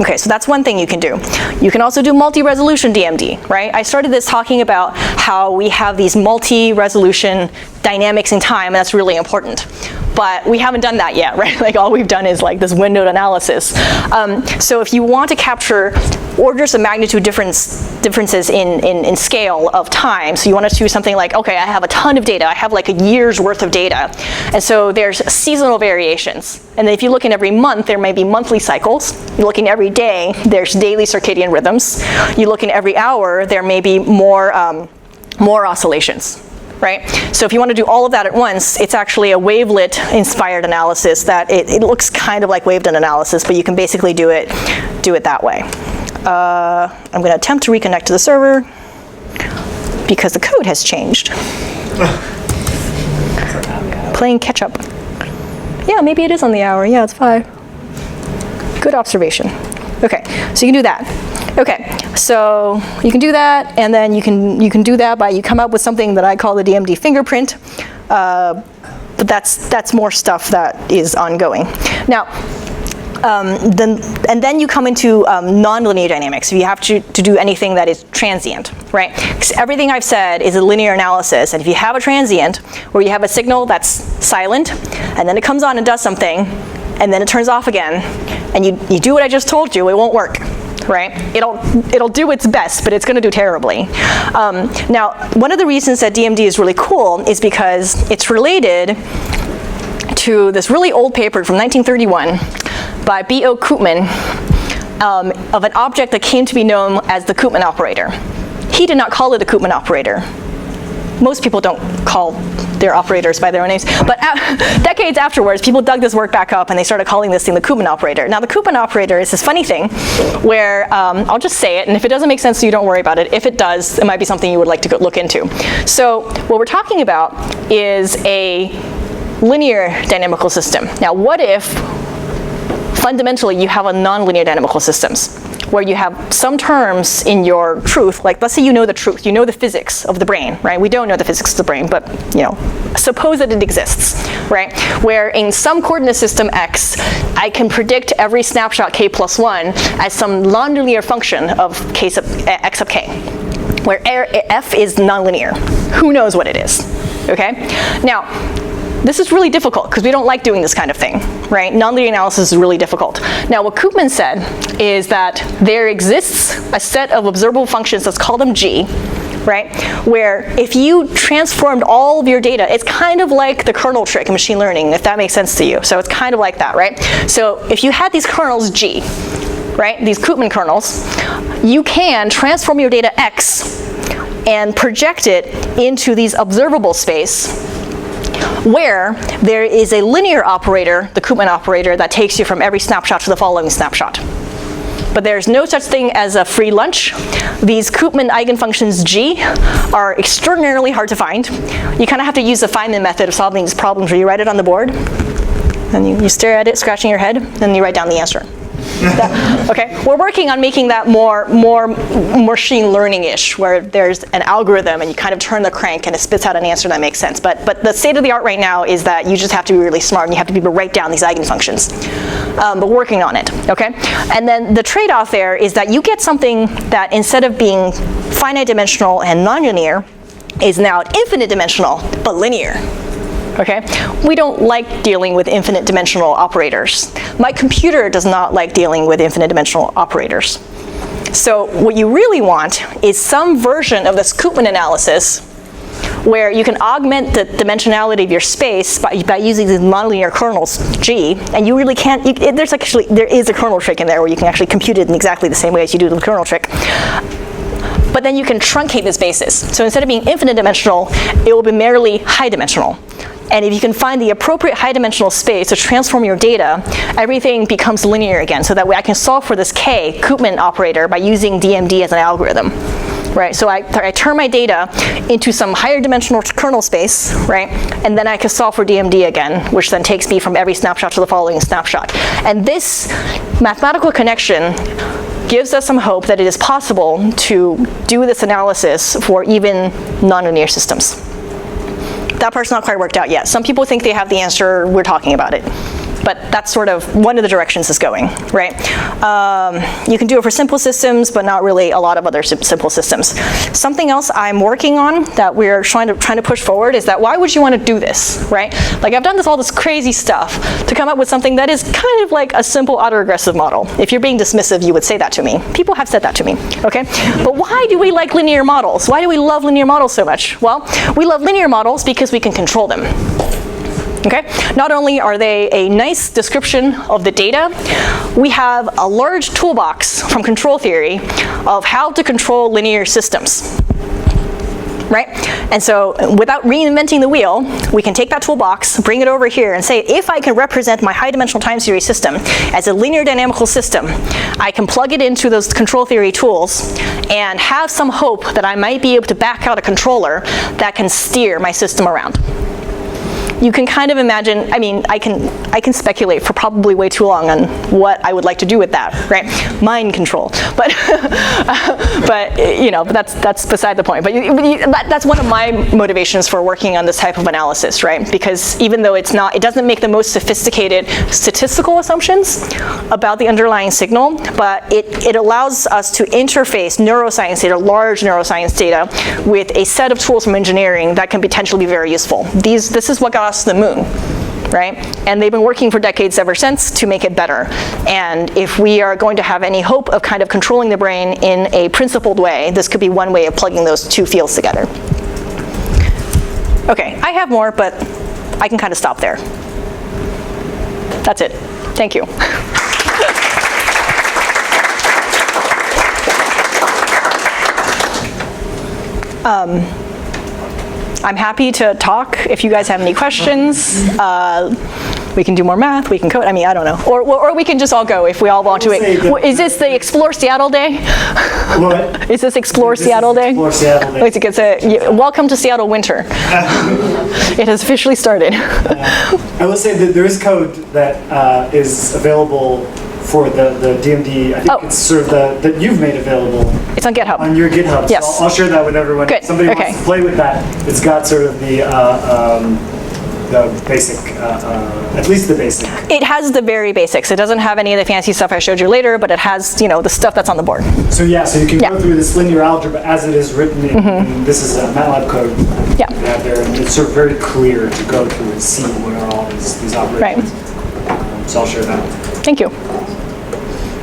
Okay, so that's one thing you can do. You can also do multi-resolution DMD, right? I started this talking about how we have these multi-resolution dynamics in time, and that's really important. But we haven't done that yet, right? Like all we've done is like this windowed analysis. So if you want to capture orders of magnitude differences in scale of time, so you want to do something like, okay, I have a ton of data, I have like a year's worth of data, and so there's seasonal variations. And then if you look in every month, there may be monthly cycles. You look in every day, there's daily circadian rhythms. You look in every hour, there may be more oscillations. Right? So if you want to do all of that at once, it's actually a wavelet-inspired analysis that it looks kind of like wave-done analysis, but you can basically do it that way. I'm going to attempt to reconnect to the server because the code has changed. Playing catch-up. Yeah, maybe it is on the hour. Yeah, it's 5. Good observation. Okay, so you can do that. Okay, so you can do that, and then you can do that by you come up with something that I call the DMD fingerprint, but that's more stuff that is ongoing. Now, then you come into nonlinear dynamics. So you have to do anything that is transient, right? Because everything I've said is a linear analysis, and if you have a transient where you have a signal that's silent, and then it comes on and does something, and then it turns off again, and you do what I just told you, it won't work. Right? It'll do its best, but it's going to do terribly. Now, one of the reasons that DMD is really cool is because it's related to this really old paper from 1931 by B.O. Koopman of an object that came to be known as the Koopman operator. He did not call it a Koopman operator. Most people don't call their operators by their own names, but decades afterwards, people dug this work back up and they started calling this thing the Koopman operator. Now, the Koopman operator is this funny thing where, I'll just say it, and if it doesn't make sense to you, don't worry about it. If it does, it might be something you would like to go look into. So what we're talking about is a linear dynamical system. Now, what if fundamentally you have a nonlinear dynamical systems, where you have some terms in your truth, like let's say you know the truth, you know the physics of the brain, right? We don't know the physics of the brain, but suppose that it exists, right? Where in some coordinate system x, I can predict every snapshot k plus 1 as some nonlinear function of k sub x sub k, where f is nonlinear. Who knows what it is, okay? Now, this is really difficult because we don't like doing this kind of thing, right? Nonlinear analysis is really difficult. Now, what Koopman said is that there exists a set of observable functions, let's call them G, right? Where if you transformed all of your data, it's kind of like the kernel trick in machine learning, if that makes sense to you. So it's kind of like that, right? So if you had these kernels G, right, these Koopman kernels, you can transform your data X and project it into these observable space where there is a linear operator, the Koopman operator, that takes you from every snapshot to the following snapshot. But there's no such thing as a free lunch. These Koopman eigenfunctions G are extraordinarily hard to find. You kind of have to use the Feynman method of solving these problems where you write it on the board, and you stare at it, scratching your head, and you write down the answer. Okay, we're working on making that more machine learning-ish, where there's an algorithm and you kind of turn the crank and it spits out an answer that makes sense. But the state of the art right now is that you just have to be really smart and you have to be able to write down these eigenfunctions. But working on it, okay? And then the trade-off there is that you get something that instead of being finite dimensional and nonlinear is now infinite dimensional but linear. Okay? We don't like dealing with infinite dimensional operators. My computer does not like dealing with infinite dimensional operators. So what you really want is some version of this Koopman analysis where you can augment the dimensionality of your space by using these nonlinear kernels G, and you really can't, there is a kernel trick in there where you can actually compute it in exactly the same way as you do the kernel trick. But then you can truncate this basis. So instead of being infinite dimensional, it will be merely high dimensional. And if you can find the appropriate high dimensional space to transform your data, everything becomes linear again. So that way I can solve for this K, Koopman operator, by using DMD as an algorithm. Right, so I turn my data into some higher dimensional kernel space, right? And then I can solve for DMD again, which then takes me from every snapshot to the following snapshot. And this mathematical connection gives us some hope that it is possible to do this analysis for even nonlinear systems. That part's not quite worked out yet. Some people think they have the answer, we're talking about it. But that's sort of one of the directions it's going, right? You can do it for simple systems, but not really a lot of other simple systems. Something else I'm working on that we're trying to push forward is that why would you want to do this, right? Like I've done all this crazy stuff to come up with something that is kind of like a simple autoregressive model. If you're being dismissive, you would say that to me. People have said that to me, okay? But why do we like linear models? Why do we love linear models so much? Well, we love linear models because we can control them. Okay? Not only are they a nice description of the data, we have a large toolbox from control theory of how to control linear systems. Right? And so without reinventing the wheel, we can take that toolbox, bring it over here, and say, if I can represent my high dimensional time series system as a linear dynamical system, I can plug it into those control theory tools and have some hope that I might be able to back out a controller that can steer my system around. You can kind of imagine, I mean, I can speculate for probably way too long on what I would like to do with that, right? Mind control, but that's beside the point. But that's one of my motivations for working on this type of analysis, right? Because even though it doesn't make the most sophisticated statistical assumptions about the underlying signal, but it allows us to interface neuroscience data, large neuroscience data, with a set of tools from engineering that can potentially be very useful. This is what got us to the moon, right? And they've been working for decades ever since to make it better. And if we are going to have any hope of kind of controlling the brain in a principled way, this could be one way of plugging those two fields together. Okay, I have more, but I can kind of stop there. That's it. Thank you. I'm happy to talk if you guys have any questions. We can do more math, we can code, I mean, I don't know. Or we can just all go if we all want to. Is this the Explore Seattle Day? What? Is this Explore Seattle Day? Explore Seattle Day. Welcome to Seattle winter. It has officially started. I will say that there is code that is available for the DMD. I think it's sort of that you've made available. It's on GitHub. On your GitHub. Yes. So I'll share that with everyone. Good. If somebody wants to play with that, it's got sort of the basic, at least the basic. It has the very basics. It doesn't have any of the fancy stuff I showed you later, but it has, the stuff that's on the board. So yeah, so you can go through this linear algebra as it is written in, this is a MATLAB code you have there, and it's sort of very clear to go through and see what are all these operations. Right. So I'll share that. Thank you.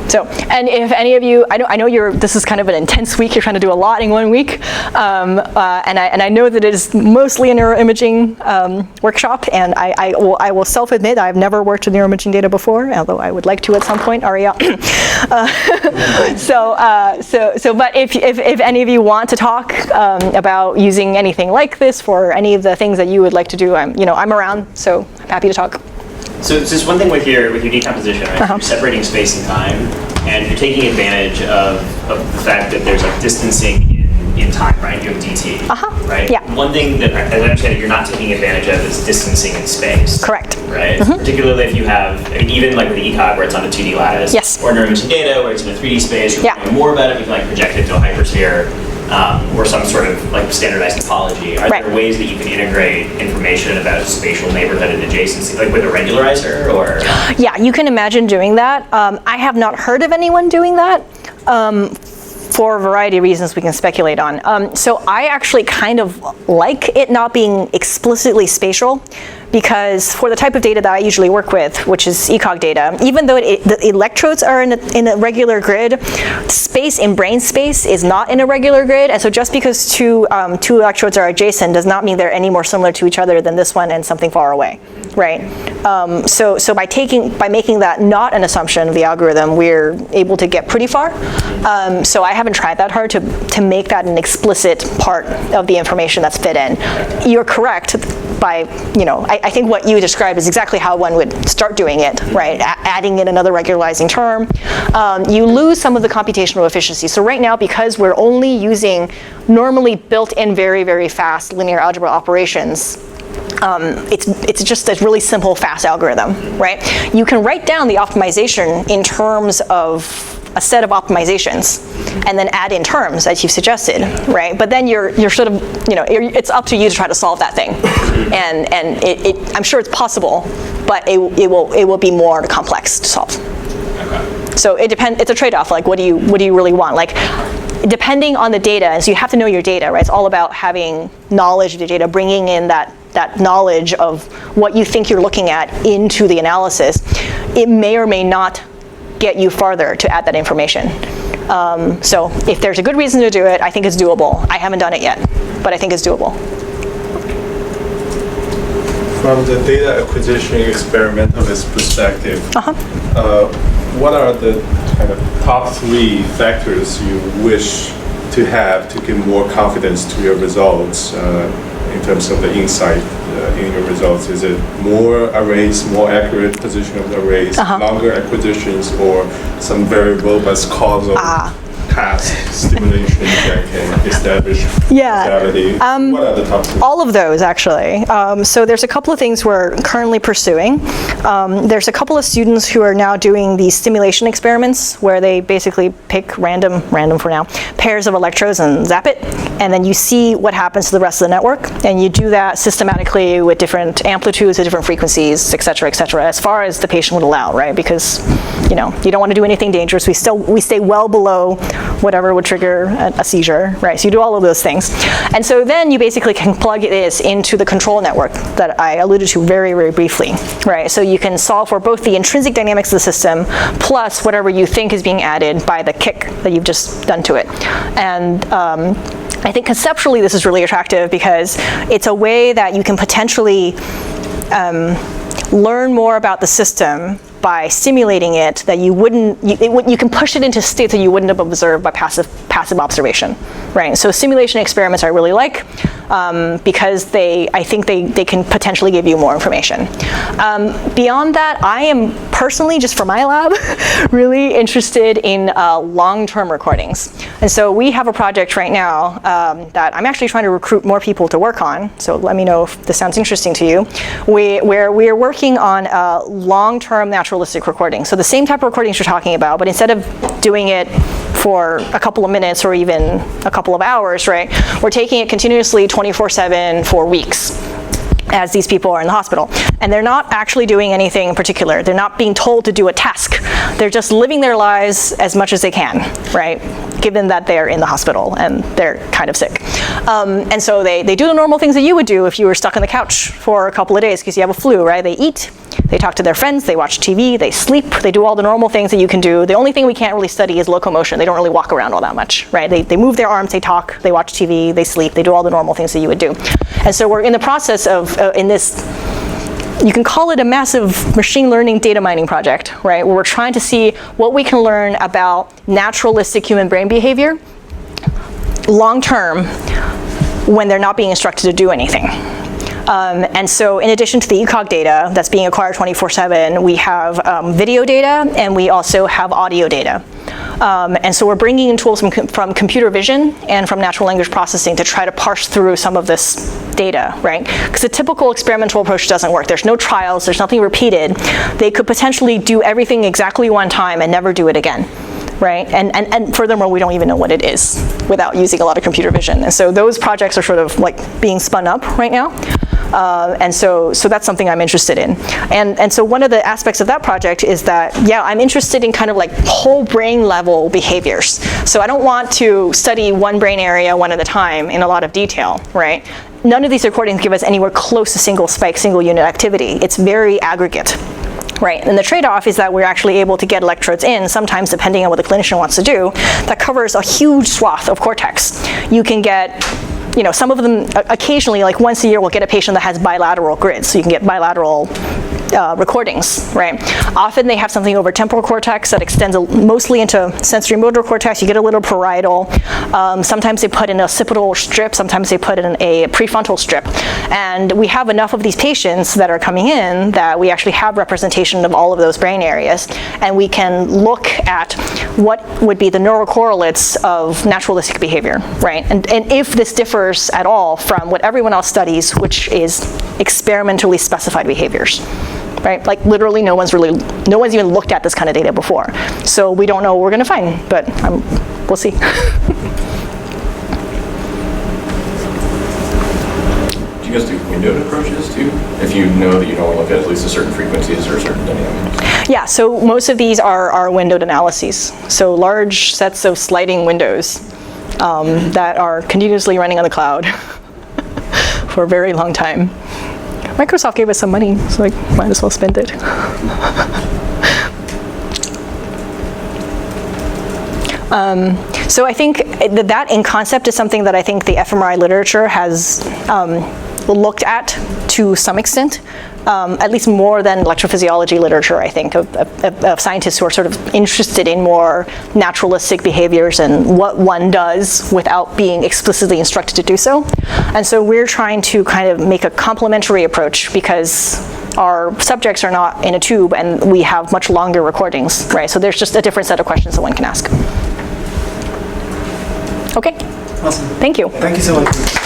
So, and if any of you, I know this is kind of an intense week, you're trying to do a lot in 1 week, and I know that it is mostly a neuroimaging workshop, and I will self-admit I've never worked with neuroimaging data before, although I would like to at some point, Aria. But if any of you want to talk about using anything like this for any of the things that you would like to do, I'm around, so I'm happy to talk. So it's just one thing with your decomposition, right? You're separating space and time, and you're taking advantage of the fact that there's like distancing in time, right? You have dt, right? Yeah. One thing that, as I understand it, you're not taking advantage of is distancing in space. Correct. Right? Particularly if you have, even like with the ECOG where it's on a 2D lattice, or neuroimaging data where it's in a 3D space, you're learning more about it, you can like project it to a hypersphere. Or some sort of like standardized topology. Are there ways that you can integrate information about spatial neighborhood and adjacency, like with a regularizer, or? Yeah, you can imagine doing that. I have not heard of anyone doing that. For a variety of reasons we can speculate on. So I actually kind of like it not being explicitly spatial, because for the type of data that I usually work with, which is ECOG data, even though the electrodes are in a regular grid, space in brain space is not in a regular grid, and so just because two electrodes are adjacent does not mean they're any more similar to each other than this one and something far away, right? So by making that not an assumption of the algorithm, we're able to get pretty far. So I haven't tried that hard to make that an explicit part of the information that's fit in. You're correct by, I think what you described is exactly how one would start doing it, right? Adding in another regularizing term. You lose some of the computational efficiency. So right now, because we're only using normally built-in very, very fast linear algebra operations, it's just a really simple, fast algorithm, right? You can write down the optimization in terms of a set of optimizations and then add in terms as you've suggested, right? But then you're sort of, it's up to you to try to solve that thing. And I'm sure it's possible, but it will be more complex to solve. Okay. So it depends, it's a trade-off, like what do you really want? Like, depending on the data, and so you have to know your data, right? It's all about having knowledge of the data, bringing in that knowledge of what you think you're looking at into the analysis. It may or may not get you farther to add that information. So if there's a good reason to do it, I think it's doable. I haven't done it yet, but I think it's doable. From the data acquisition experimentalist perspective, what are the kind of top 3 factors you wish to have to give more confidence to your results in terms of the insight in your results? Is it more arrays, more accurate position of the arrays, longer acquisitions, or some very robust causal past stimulation that can establish causality? What are the top 3? All of those, actually. So there's a couple of things we're currently pursuing. There's a couple of students who are now doing these stimulation experiments where they basically pick random for now, pairs of electrodes and zap it, and then you see what happens to the rest of the network, and you do that systematically with different amplitudes at different frequencies, et cetera, as far as the patient would allow, right? Because you don't want to do anything dangerous. We stay well below whatever would trigger a seizure, right? So you do all of those things. And so then you basically can plug this into the control network that I alluded to very, very briefly, right? So you can solve for both the intrinsic dynamics of the system plus whatever you think is being added by the kick that you've just done to it. And I think conceptually this is really attractive because it's a way that you can potentially learn more about the system by simulating it that you can push it into states that you wouldn't have observed by passive observation, right? So simulation experiments I really like because I think they can potentially give you more information. Beyond that, I am personally, just for my lab, really interested in long-term recordings. And so we have a project right now that I'm actually trying to recruit more people to work on, so let me know if this sounds interesting to you, where we are working on long-term naturalistic recording. So the same type of recordings you're talking about, but instead of doing it for a couple of minutes or even a couple of hours, right, we're taking it continuously 24/7 for weeks as these people are in the hospital. And they're not actually doing anything in particular. They're not being told to do a task. They're just living their lives as much as they can, right? Given that they're in the hospital and they're kind of sick. And so they do the normal things that you would do if you were stuck on the couch for a couple of days because you have a flu, right? They eat, they talk to their friends, they watch TV, they sleep, they do all the normal things that you can do. The only thing we can't really study is locomotion. They don't really walk around all that much, right? They move their arms, they talk, they watch TV, they sleep, they do all the normal things that you would do. And so we're in the process of, in this, you can call it a massive machine learning data mining project, right? Where we're trying to see what we can learn about naturalistic human brain behavior long term when they're not being instructed to do anything. And so in addition to the ECOG data that's being acquired 24/7, we have video data and we also have audio data. And so we're bringing in tools from computer vision and from natural language processing to try to parse through some of this data, right? Because the typical experimental approach doesn't work. There's no trials, there's nothing repeated. They could potentially do everything exactly one time and never do it again, right? And furthermore, we don't even know what it is without using a lot of computer vision. And so those projects are sort of like being spun up right now. And so that's something I'm interested in. And so one of the aspects of that project is that, yeah, I'm interested in kind of like whole brain level behaviors. So I don't want to study one brain area one at a time in a lot of detail, right? None of these recordings give us anywhere close to single spike, single unit activity. It's very aggregate. Right, and the trade-off is that we're actually able to get electrodes in, sometimes depending on what the clinician wants to do, that covers a huge swath of cortex. You can get, some of them occasionally, like once a year, we'll get a patient that has bilateral grids, so you can get bilateral recordings, right? Often they have something over temporal cortex that extends mostly into sensory motor cortex. You get a little parietal. Sometimes they put in a occipital strip. Sometimes they put in a prefrontal strip. And we have enough of these patients that are coming in that we actually have representation of all of those brain areas. And we can look at what would be the neural correlates of naturalistic behavior, right? And if this differs at all from what everyone else studies, which is experimentally specified behaviors. Right? Like literally no one's even looked at this kind of data before. So we don't know what we're going to find, but we'll see. Do you guys do windowed approaches too? If you know that you don't want to look at least a certain frequencies or certain dynamics? Yeah, so most of these are windowed analyses. So large sets of sliding windows that are continuously running on the cloud for a very long time. Microsoft gave us some money, so I might as well spend it. So I think that in concept is something that I think the fMRI literature has looked at to some extent, at least more than electrophysiology literature, I think, of scientists who are sort of interested in more naturalistic behaviors and what one does without being explicitly instructed to do so. And so we're trying to kind of make a complementary approach because our subjects are not in a tube and we have much longer recordings, right? So there's just a different set of questions that one can ask. Okay. Awesome. Thank you. Thank you so much.